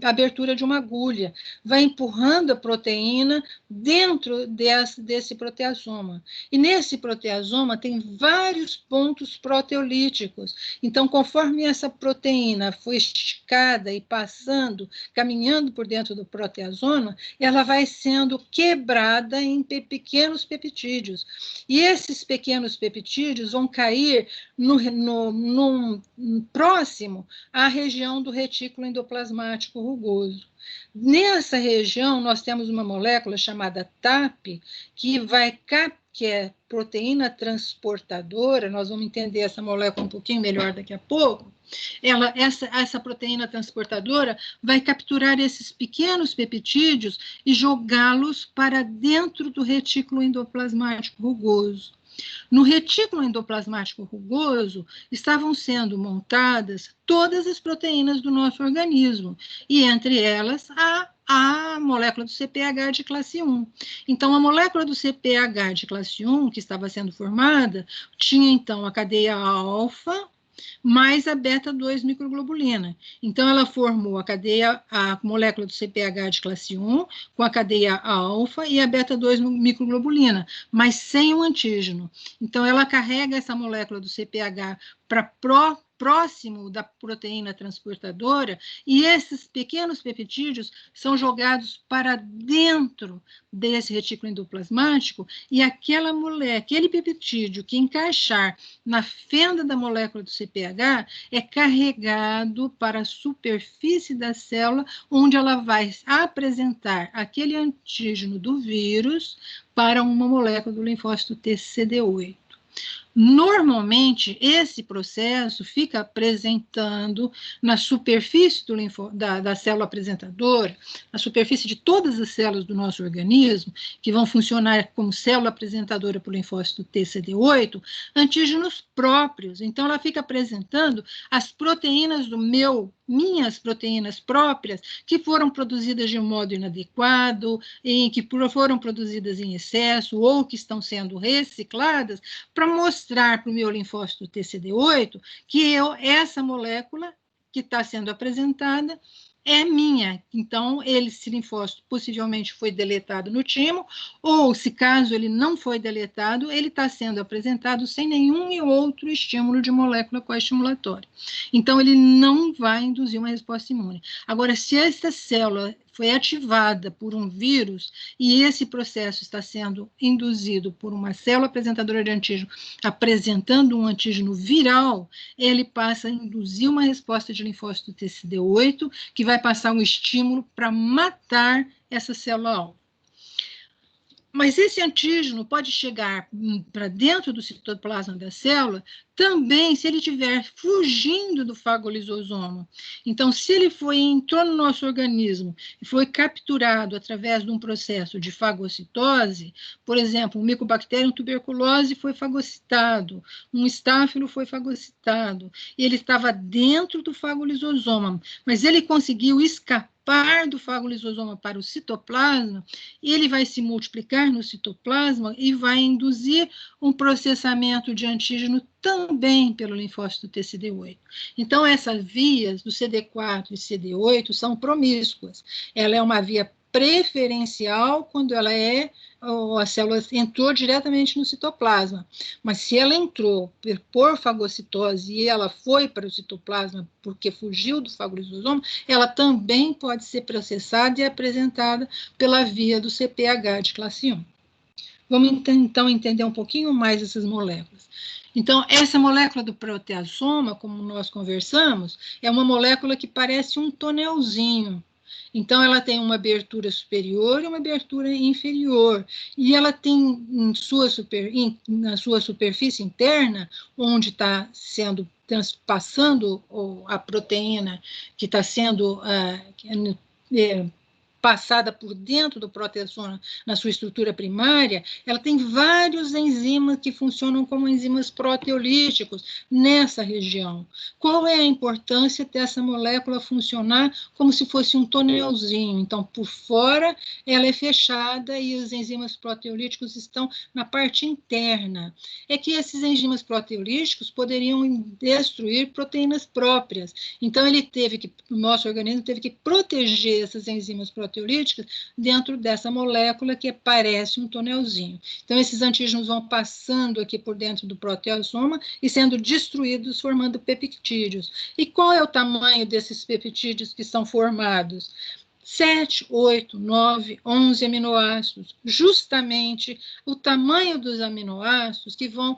abertura de uma agulha, vai empurrando a proteína dentro desse proteasoma. E nesse proteasoma tem vários pontos proteolíticos. Então, conforme essa proteína foi esticada e passando, caminhando por dentro do proteasoma, ela vai sendo quebrada em pequenos peptídeos. E esses pequenos peptídeos vão cair próximo à região do retículo endoplasmático rugoso. Nessa região, nós temos uma molécula chamada TAP, que é proteína transportadora, nós vamos entender essa molécula um pouquinho melhor daqui a pouco, Essa proteína transportadora vai capturar esses pequenos peptídeos e jogá-los para dentro do retículo endoplasmático rugoso. No retículo endoplasmático rugoso estavam sendo montadas todas as proteínas do nosso organismo, e entre elas a molécula do CPH de classe 1. Então, a molécula do CPH de classe 1, que estava sendo formada, tinha, então, a cadeia alfa, mais a beta-2 microglobulina. Então, ela formou a molécula do CPH de classe 1 com a cadeia alfa e a beta-2 microglobulina, mas sem o antígeno. Então, ela carrega essa molécula do CPH para próximo da proteína transportadora, e esses pequenos peptídeos são jogados para dentro desse retículo endoplasmático, e aquele peptídeo que encaixar na fenda da molécula do CPH é carregado para a superfície da célula, onde ela vai apresentar aquele antígeno do vírus para uma molécula do linfócito TCD8. Normalmente, esse processo fica apresentando na superfície da célula apresentadora, na superfície de todas as células do nosso organismo, que vão funcionar como célula apresentadora para o linfócito TCD8, antígenos próprios. Então, ela fica apresentando as proteínas minhas proteínas próprias, que foram produzidas de um modo inadequado, que foram produzidas em excesso, ou que estão sendo recicladas, para mostrar para o meu linfócito TCD8 que essa molécula que está sendo apresentada é minha. Então, esse linfócito possivelmente foi deletado no timo, ou, se caso ele não foi deletado, ele está sendo apresentado sem nenhum outro estímulo de molécula coestimulatória. Então, ele não vai induzir uma resposta imune. Agora, se essa célula foi ativada por um vírus e esse processo está sendo induzido por uma célula apresentadora de antígeno apresentando um antígeno viral, ele passa a induzir uma resposta de linfócito TCD8 que vai passar um estímulo para matar essa célula-alvo. Mas esse antígeno pode chegar para dentro do citoplasma da célula também se ele estiver fugindo do fagolisosoma. Então, se ele entrou no nosso organismo e foi capturado através de um processo de fagocitose, por exemplo, um Mycobacterium tuberculose foi fagocitado, um estáfilo foi fagocitado, e ele estava dentro do fagolisosoma, mas ele conseguiu escapar do fagolisosoma para o citoplasma, ele vai se multiplicar no citoplasma e vai induzir um processamento de antígeno também pelo linfócito TCD8. Então, essas vias do CD4 e CD8 são promíscuas. Ela é uma via preferencial quando a célula entrou diretamente no citoplasma. Mas se ela entrou por fagocitose e ela foi para o citoplasma porque fugiu do fagolisosoma, ela também pode ser processada e apresentada pela via do CPH de classe 1. Vamos então entender um pouquinho mais essas moléculas. Então, essa molécula do proteasoma, como nós conversamos, é uma molécula que parece um tonelzinho. Então, ela tem uma abertura superior e uma abertura inferior. E ela tem na sua superfície interna, onde está sendo passando a proteína que está sendo passada por dentro do proteasoma na sua estrutura primária, ela tem vários enzimas que funcionam como enzimas proteolíticos nessa região. Qual é a importância dessa molécula funcionar como se fosse um tonelzinho? Então, por fora, ela é fechada e os enzimas proteolíticos estão na parte interna. É que esses enzimas proteolíticos poderiam destruir proteínas próprias. Então, o nosso organismo teve que proteger essas enzimas proteolíticas dentro dessa molécula que parece um tonelzinho. Então, esses antígenos vão passando aqui por dentro do proteasoma e sendo destruídos, formando peptídeos. E qual é o tamanho desses peptídeos que são formados? 7, 8, 9, 11 aminoácidos, justamente o tamanho dos aminoácidos que vão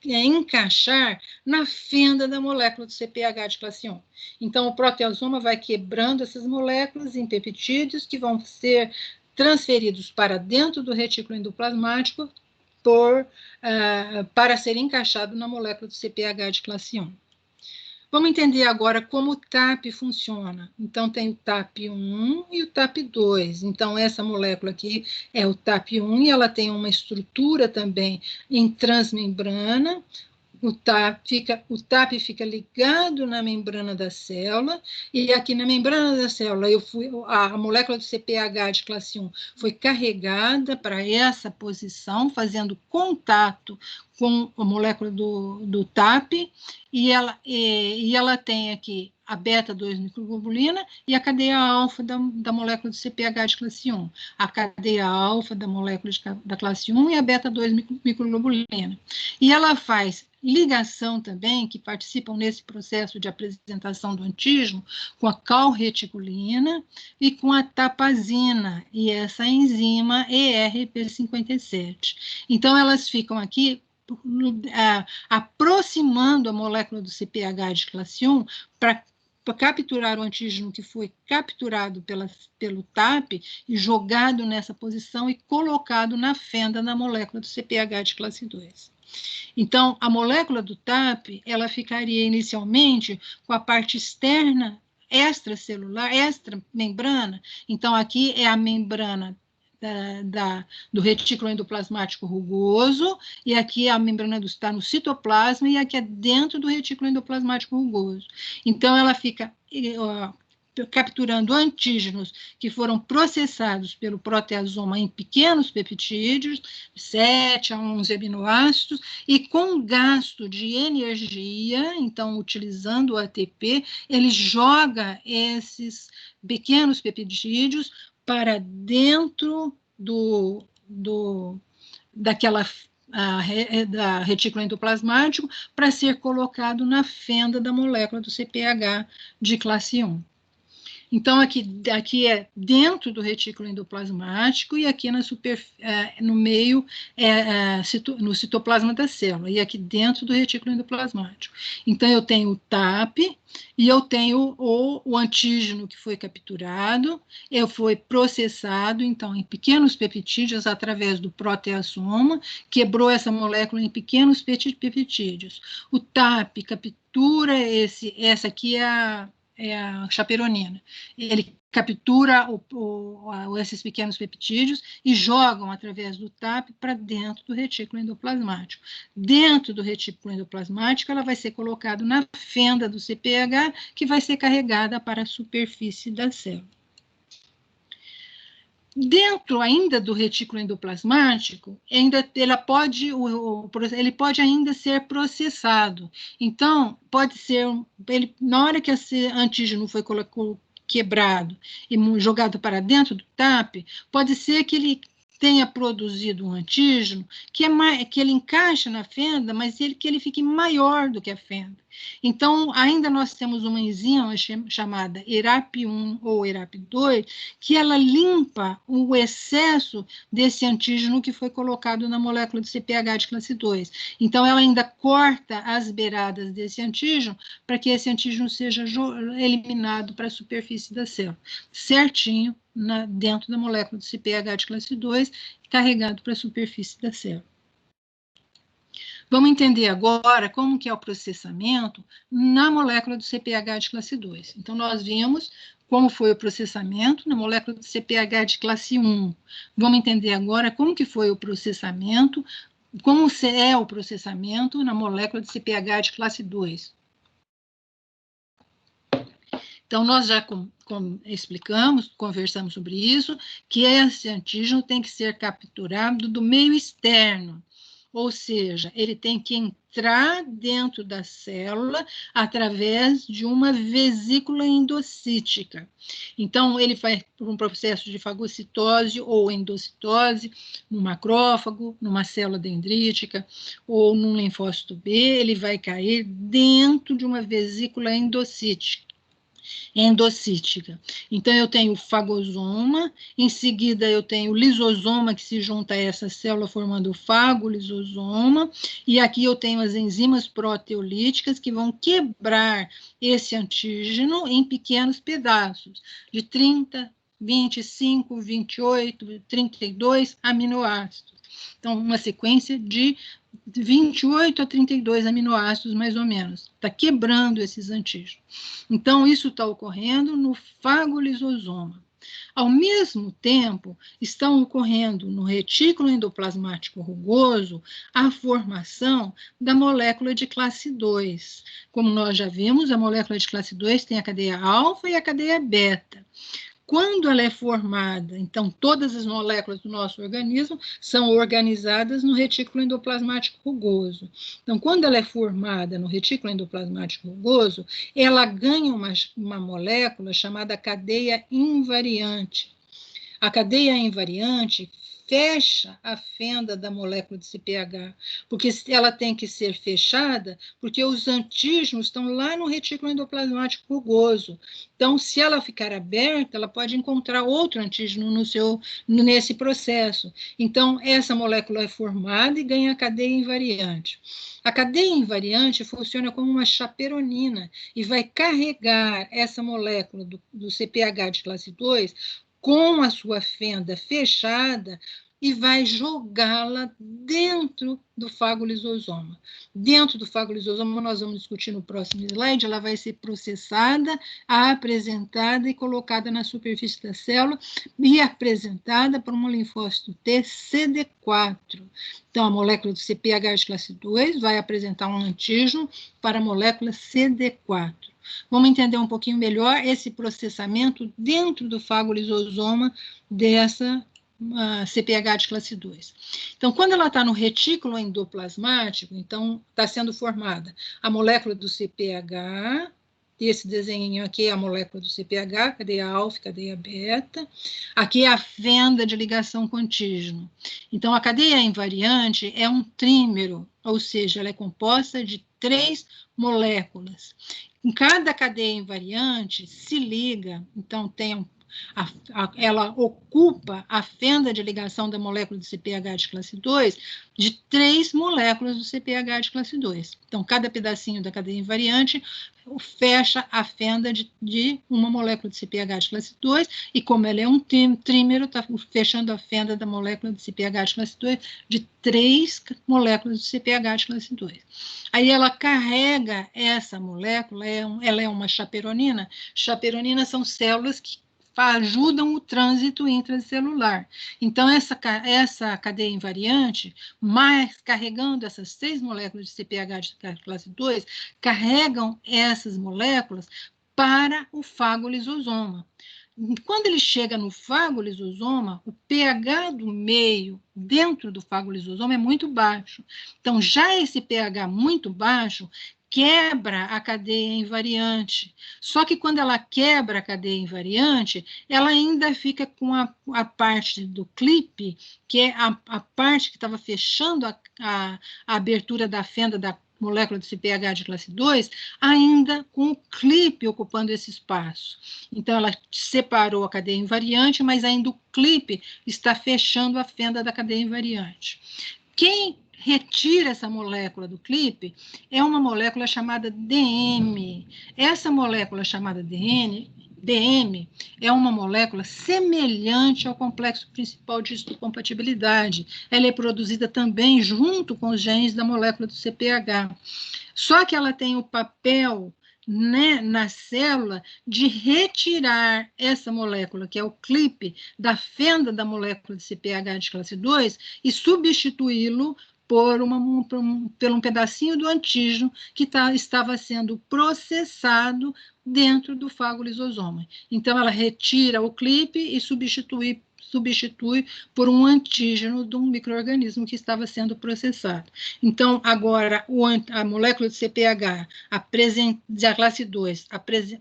encaixar na fenda da molécula do CPH de classe 1. Então, o proteasoma vai quebrando essas moléculas em peptídeos que vão ser transferidos para dentro do retículo endoplasmático para ser encaixado na molécula do CPH de classe 1. Vamos entender agora como o TAP funciona. Então, tem o TAP1 e o TAP2. Então, essa molécula aqui é o TAP1 e ela tem uma estrutura também em transmembrana. O TAP fica ligado na membrana da célula, e aqui na membrana da célula a molécula do CPH de classe 1 foi carregada para essa posição, fazendo contato com a molécula do TAP, e ela tem aqui a beta-2-microglobulina e a cadeia alfa da molécula do CPH de classe 1. A cadeia alfa da molécula da classe 1 e a beta-2-microglobulina. E ela faz ligação também, que participam nesse processo de apresentação do antígeno, com a calreticulina e com a tapazina, e essa enzima ERP57. Então, elas ficam aqui aproximando a molécula do CPH de classe 1 para capturar o antígeno que foi capturado pelo TAP e jogado nessa posição e colocado na fenda da molécula do CPH de classe 2. Então, a molécula do TAP, ela ficaria inicialmente com a parte externa, extracelular, extramembrana. Então, aqui é a membrana do retículo endoplasmático rugoso, e aqui a membrana está no citoplasma, e aqui é dentro do retículo endoplasmático rugoso. Então, ela fica capturando antígenos que foram processados pelo proteasoma em pequenos peptídeos, 7 a 11 aminoácidos, e com gasto de energia, então, utilizando o ATP, ele joga esses pequenos peptídeos para dentro da retículo endoplasmático para ser colocado na fenda da molécula do CPH de classe 1. Então, aqui é dentro do retículo endoplasmático e aqui no meio, no citoplasma da célula, e aqui dentro do retículo endoplasmático. Então, eu tenho o TAP e eu tenho o antígeno que foi capturado, foi processado, então, em pequenos peptídeos através do proteasoma, quebrou essa molécula em pequenos peptídeos. O TAP captura essa aqui é a chaperonina. Ele captura esses pequenos peptídeos e jogam através do TAP para dentro do retículo endoplasmático. Dentro do retículo endoplasmático, ela vai ser colocada na fenda do CPH, que vai ser carregada para a superfície da célula. Dentro ainda do retículo endoplasmático, ele pode ainda ser processado. Então, pode ser, na hora que esse antígeno foi quebrado e jogado para dentro do TAP, pode ser que ele tenha produzido um antígeno que ele encaixa na fenda, mas que ele fique maior do que a fenda. Então, ainda nós temos uma enzima chamada ERAP1 ou ERAP2, que ela limpa o excesso desse antígeno que foi colocado na molécula de CPH de classe 2. Então, ela ainda corta as beiradas desse antígeno para que esse antígeno seja eliminado para a superfície da célula, certinho dentro da molécula do CPH de classe 2, carregado para a superfície da célula. Vamos entender agora como que é o processamento na molécula do CPH de classe 2. Então, nós vimos como foi o processamento na molécula do CPH de classe 1. Vamos entender agora como que foi o processamento, como é o processamento na molécula do CPH de classe 2. Então, nós já conversamos sobre isso, que esse antígeno tem que ser capturado do meio externo, ou seja, ele tem que entrar dentro da célula através de uma vesícula endocítica. Então, ele vai por um processo de fagocitose ou endocitose, num macrófago, numa célula dendrítica ou num linfócito B, ele vai cair dentro de uma vesícula endocítica. Então, eu tenho o fagosoma, em seguida eu tenho o lisosoma, que se junta a essa célula formando o fagolisosoma, e aqui eu tenho as enzimas proteolíticas que vão quebrar esse antígeno em pequenos pedaços, de 30, 25, 28, 32 aminoácidos. Então, uma sequência de 28 a 32 aminoácidos, mais ou menos. Está quebrando esses antígenos. Então, isso está ocorrendo no fagolisosoma. Ao mesmo tempo, estão ocorrendo no retículo endoplasmático rugoso a formação da molécula de classe 2. Como nós já vimos, a molécula de classe 2 tem a cadeia alfa e a cadeia beta. Quando ela é formada, então todas as moléculas do nosso organismo são organizadas no retículo endoplasmático rugoso. Então, quando ela é formada no retículo endoplasmático rugoso, ela ganha uma molécula chamada cadeia invariante. A cadeia invariante fecha a fenda da molécula de CPH, porque ela tem que ser fechada, porque os antígenos estão lá no retículo endoplasmático rugoso. Então, se ela ficar aberta, ela pode encontrar outro antígeno nesse processo. Então, essa molécula é formada e ganha a cadeia invariante. A cadeia invariante funciona como uma chaperonina e vai carregar essa molécula do CPH de classe 2 com a sua fenda fechada e vai jogá-la dentro do fagolisosoma. Dentro do fagolisosoma, nós vamos discutir no próximo slide, ela vai ser processada, apresentada e colocada na superfície da célula e apresentada por um linfócito T CD4. Então, a molécula do CPH de classe 2 vai apresentar um antígeno para a molécula CD4. Vamos entender um pouquinho melhor esse processamento dentro do fagolisosoma dessa CPH de classe 2. Então, quando ela está no retículo endoplasmático, então está sendo formada a molécula do CPH, esse desenho aqui é a molécula do CPH, cadeia alfa, cadeia beta. Aqui é a fenda de ligação com antígeno. Então, a cadeia invariante é um trímero, ou seja, ela é composta de 3 moléculas. Em cada cadeia invariante se liga, então ela ocupa a fenda de ligação da molécula do CPH de classe 2 de 3 moléculas do CPH de classe 2. Então, cada pedacinho da cadeia invariante fecha a fenda de uma molécula de CPH de classe 2, e como ela é um trímero, está fechando a fenda da molécula de CPH de classe 2 de 3 moléculas do CPH de classe 2. Aí ela carrega essa molécula, ela é uma chaperonina. Chaperoninas são células que ajudam o trânsito intracelular. Então, essa cadeia invariante, mais carregando essas 6 moléculas de CPH de classe 2, carregam essas moléculas para o fagolisosoma. Quando ele chega no fagolisosoma, o pH do meio dentro do fagolisosoma é muito baixo. Então, já esse pH muito baixo quebra a cadeia invariante. Só que quando ela quebra a cadeia invariante, ela ainda fica com a parte do clipe, que é a parte que estava fechando a abertura da fenda da molécula do CPH de classe 2, ainda com o clipe ocupando esse espaço. Então, ela separou a cadeia invariante, mas ainda o clipe está fechando a fenda da cadeia invariante. Quem retira essa molécula do clipe é uma molécula chamada DM. Essa molécula chamada DM é uma molécula semelhante ao complexo principal de histocompatibilidade. Ela é produzida também junto com os genes da molécula do CPH. Só que ela tem o papel, né, na célula de retirar essa molécula, que é o clipe, da fenda da molécula de CPH de classe 2 e substituí-lo por um pedacinho do antígeno que estava sendo processado dentro do fagolisosoma. Então, ela retira o clipe e substitui por um antígeno de um micro-organismo que estava sendo processado. Então, agora, a molécula de CPH da classe 2,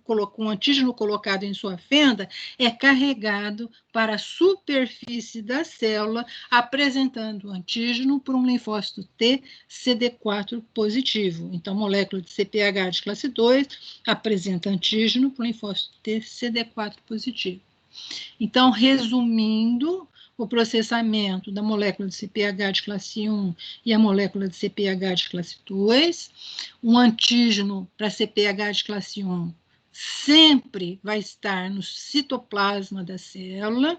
com o antígeno colocado em sua fenda, é carregado para a superfície da célula, apresentando o antígeno por um linfócito T CD4 positivo. Então, a molécula de CPH de classe 2 apresenta antígeno por um linfócito T CD4 positivo. Então, resumindo, o processamento da molécula de CPH de classe 1 e a molécula de CPH de classe 2, um antígeno para CPH de classe 1 sempre vai estar no citoplasma da célula.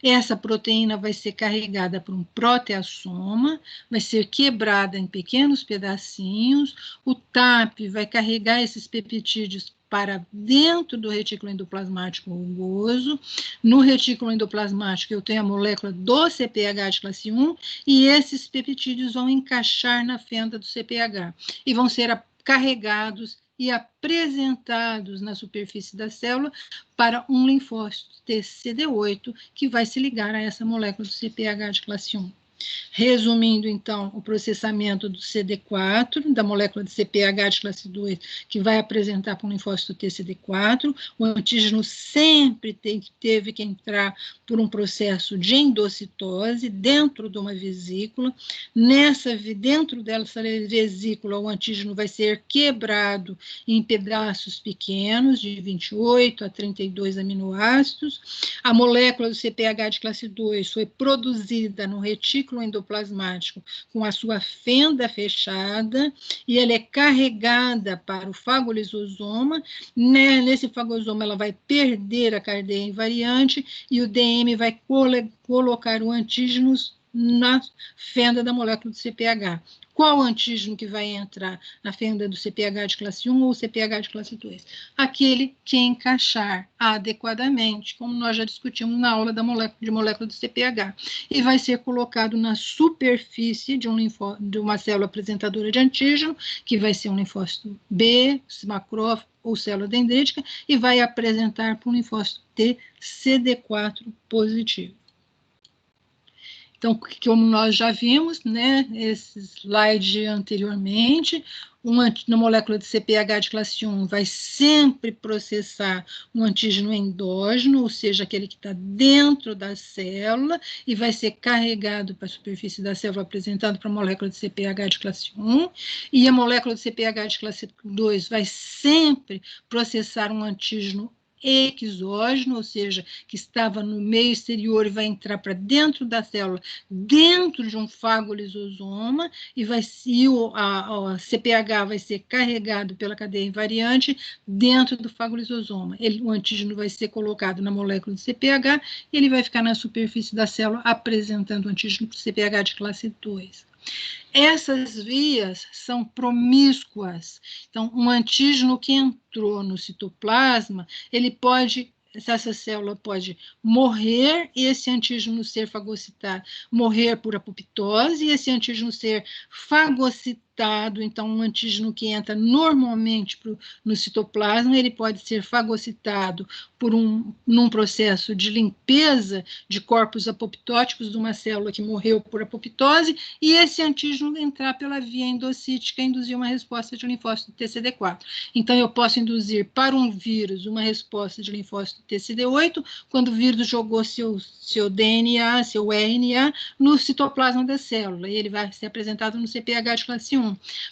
Essa proteína vai ser carregada por um proteassoma, vai ser quebrada em pequenos pedacinhos, o TAP vai carregar esses peptídeos para dentro do retículo endoplasmático rugoso. No retículo endoplasmático eu tenho a molécula do CPH de classe 1 e esses peptídeos vão encaixar na fenda do CPH e vão ser carregados e apresentados na superfície da célula para um linfócito TCD8 que vai se ligar a essa molécula do CPH de classe 1. Resumindo, então, o processamento do CD4, da molécula de CPH de classe 2, que vai apresentar para o linfócito TCD4, o antígeno sempre teve que entrar por um processo de endocitose dentro de uma vesícula. Dentro dessa vesícula, o antígeno vai ser quebrado em pedaços pequenos, de 28 a 32 aminoácidos. A molécula do CPH de classe 2 foi produzida no retículo endoplasmático com a sua fenda fechada e ela é carregada para o fagosoma. Nesse fagosoma ela vai perder a cadeia invariante e o DM vai colocar o antígeno na fenda da molécula do CPH. Qual antígeno que vai entrar na fenda do CPH de classe 1 ou CPH de classe 2? Aquele que encaixar adequadamente, como nós já discutimos na aula de molécula do CPH, e vai ser colocado na superfície de uma célula apresentadora de antígeno, que vai ser um linfócito B, macrófago ou célula dendrítica, e vai apresentar para um linfócito T CD4 positivo. Então, como nós já vimos, né, esse slide anteriormente, uma molécula de CPH de classe 1 vai sempre processar um antígeno endógeno, ou seja, aquele que está dentro da célula, e vai ser carregado para a superfície da célula, apresentado para a molécula de CPH de classe 1, e a molécula de CPH de classe 2 vai sempre processar um antígeno exógeno, ou seja, que estava no meio exterior e vai entrar para dentro da célula, dentro de um fagolisosoma, e a CPH vai ser carregado pela cadeia invariante dentro do fagolisosoma. O antígeno vai ser colocado na molécula de CPH e ele vai ficar na superfície da célula apresentando o antígeno para CPH de classe 2. Essas vias são promíscuas. Então, um antígeno que entrou no citoplasma, essa célula pode morrer e esse antígeno ser fagocitado, morrer por apoptose e esse antígeno ser fagocitado. Então, um antígeno que entra normalmente no citoplasma, ele pode ser fagocitado num processo de limpeza de corpos apoptóticos de uma célula que morreu por apoptose, e esse antígeno entrar pela via endocítica e induzir uma resposta de linfócito TCD4. Então, eu posso induzir para um vírus uma resposta de linfócito TCD8, quando o vírus jogou seu DNA, seu RNA, no citoplasma da célula, e ele vai ser apresentado no CPH de classe 1.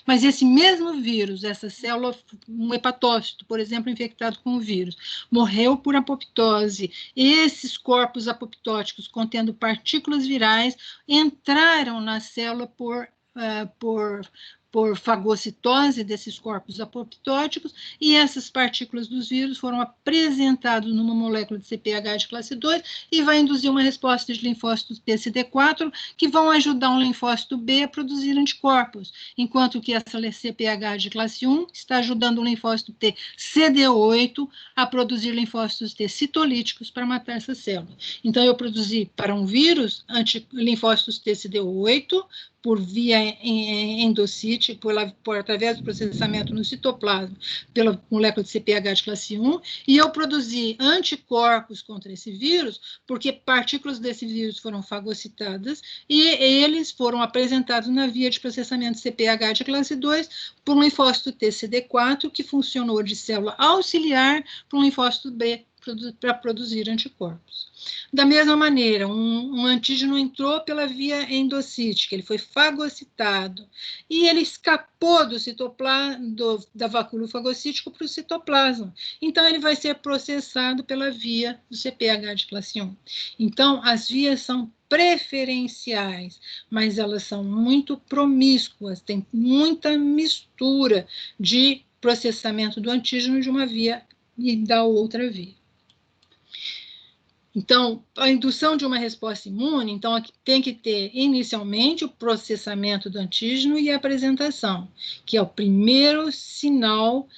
Mas esse mesmo vírus, essa célula, um hepatócito, por exemplo, infectado com o vírus, morreu por apoptose, esses corpos apoptóticos contendo partículas virais entraram na célula por fagocitose desses corpos apoptóticos, e essas partículas dos vírus foram apresentadas numa molécula de CPH de classe 2 e vai induzir uma resposta de linfócitos TCD4 que vão ajudar um linfócito B a produzir anticorpos, enquanto que essa CPH de classe 1 está ajudando o linfócito T CD8 a produzir linfócitos T citolíticos para matar essa célula. Então, eu produzi para um vírus linfócitos TCD8 por via endocítica, através do processamento no citoplasma, pela molécula de CPH de classe 1, e eu produzi anticorpos contra esse vírus, porque partículas desse vírus foram fagocitadas, e eles foram apresentados na via de processamento de CPH de classe 2 por um linfócito TCD4, que funcionou de célula auxiliar para um linfócito B, para produzir anticorpos. Da mesma maneira, um antígeno entrou pela via endocítica, ele foi fagocitado, e ele escapou do citoplasma, da vacúolo fagocítico para o citoplasma. Então, ele vai ser processado pela via do CPH de classe 1. Então, as vias são preferenciais, mas elas são muito promíscuas, tem muita mistura de processamento do antígeno de uma via e da outra via. Então, a indução de uma resposta imune, então, tem que ter inicialmente o processamento do antígeno e a apresentação, que é o primeiro sinal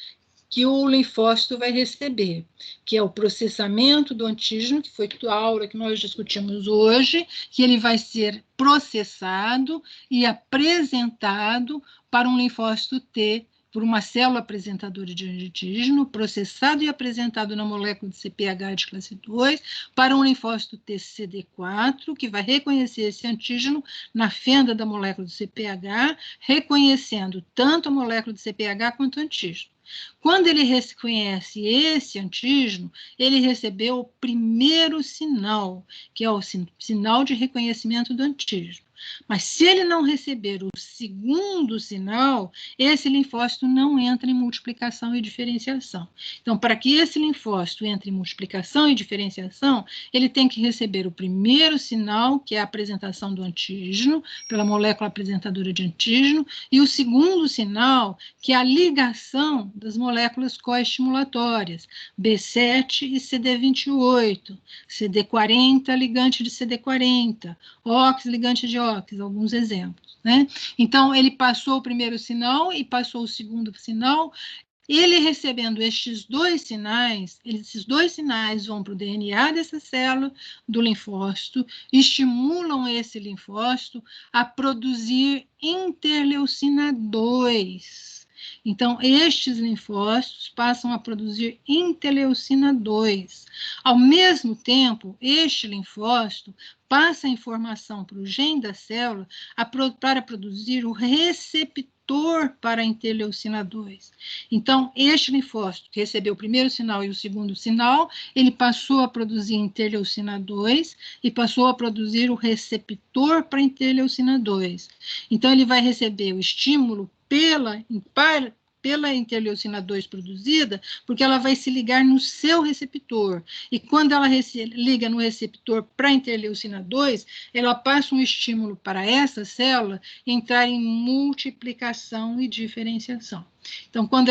que o linfócito vai receber, que é o processamento do antígeno, que foi a aula que nós discutimos hoje, que ele vai ser processado e apresentado para um linfócito T, por uma célula apresentadora de antígeno, processado e apresentado na molécula de CPH de classe 2, para um linfócito TCD4, que vai reconhecer esse antígeno na fenda da molécula do CPH, reconhecendo tanto a molécula de CPH quanto o antígeno. Quando ele reconhece esse antígeno, ele recebeu o primeiro sinal, que é o sinal de reconhecimento do antígeno. Mas se ele não receber o segundo sinal, esse linfócito não entra em multiplicação e diferenciação. Então, para que esse linfócito entre em multiplicação e diferenciação, ele tem que receber o primeiro sinal, que é a apresentação do antígeno, pela molécula apresentadora de antígeno, e o segundo sinal, que é a ligação das moléculas coestimulatórias, B7 e CD28, CD40 ligante de CD40, OX ligante de OX, alguns exemplos, né? Então, ele passou o primeiro sinal e passou o segundo sinal. Ele recebendo esses dois sinais vão para o DNA dessa célula, do linfócito, estimulam esse linfócito a produzir interleucina 2. Então, estes linfócitos passam a produzir interleucina 2. Ao mesmo tempo, este linfócito passa a informação para o gene da célula para produzir o receptor para a interleucina 2. Então, este linfócito que recebeu o primeiro sinal e o segundo sinal, ele passou a produzir interleucina 2 e passou a produzir o receptor para a interleucina 2. Então, ele vai receber o estímulo pela interleucina 2 produzida, porque ela vai se ligar no seu receptor. E quando ela liga no receptor para a interleucina 2, ela passa um estímulo para essa célula entrar em multiplicação e diferenciação. Então, quando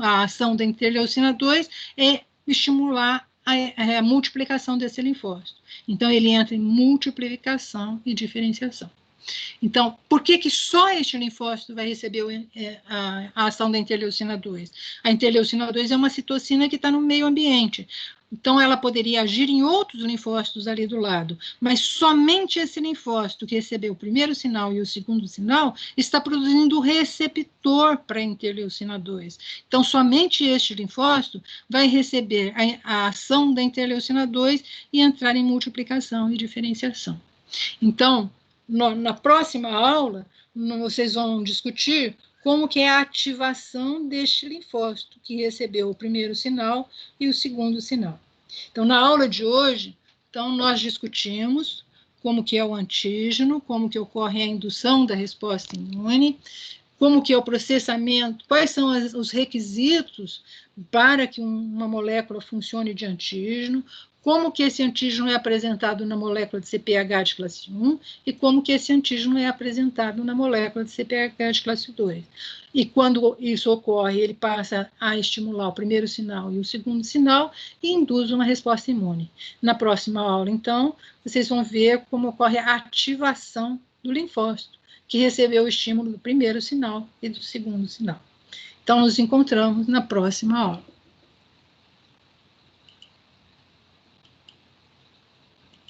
a ação da interleucina 2 é estimular a multiplicação desse linfócito. Então, ele entra em multiplicação e diferenciação. Então, por que só este linfócito vai receber a ação da interleucina 2? A interleucina 2 é uma citocina que está no meio ambiente. Então, ela poderia agir em outros linfócitos ali do lado, mas somente esse linfócito que recebeu o primeiro sinal e o segundo sinal está produzindo o receptor para a interleucina 2. Então, somente este linfócito vai receber a ação da interleucina 2 e entrar em multiplicação e diferenciação. Então, na próxima aula, vocês vão discutir como que é a ativação deste linfócito, que recebeu o primeiro sinal e o segundo sinal. Então, na aula de hoje, nós discutimos como que é o antígeno, como que ocorre a indução da resposta imune, como que é o processamento, quais são os requisitos para que uma molécula funcione de antígeno, como que esse antígeno é apresentado na molécula de CPH de classe 1 e como que esse antígeno é apresentado na molécula de CPH de classe 2. E quando isso ocorre, ele passa a estimular o primeiro sinal e o segundo sinal e induz uma resposta imune. Na próxima aula, então, vocês vão ver como ocorre a ativação do linfócito, que recebeu o estímulo do primeiro sinal e do segundo sinal. Então, nos encontramos na próxima aula.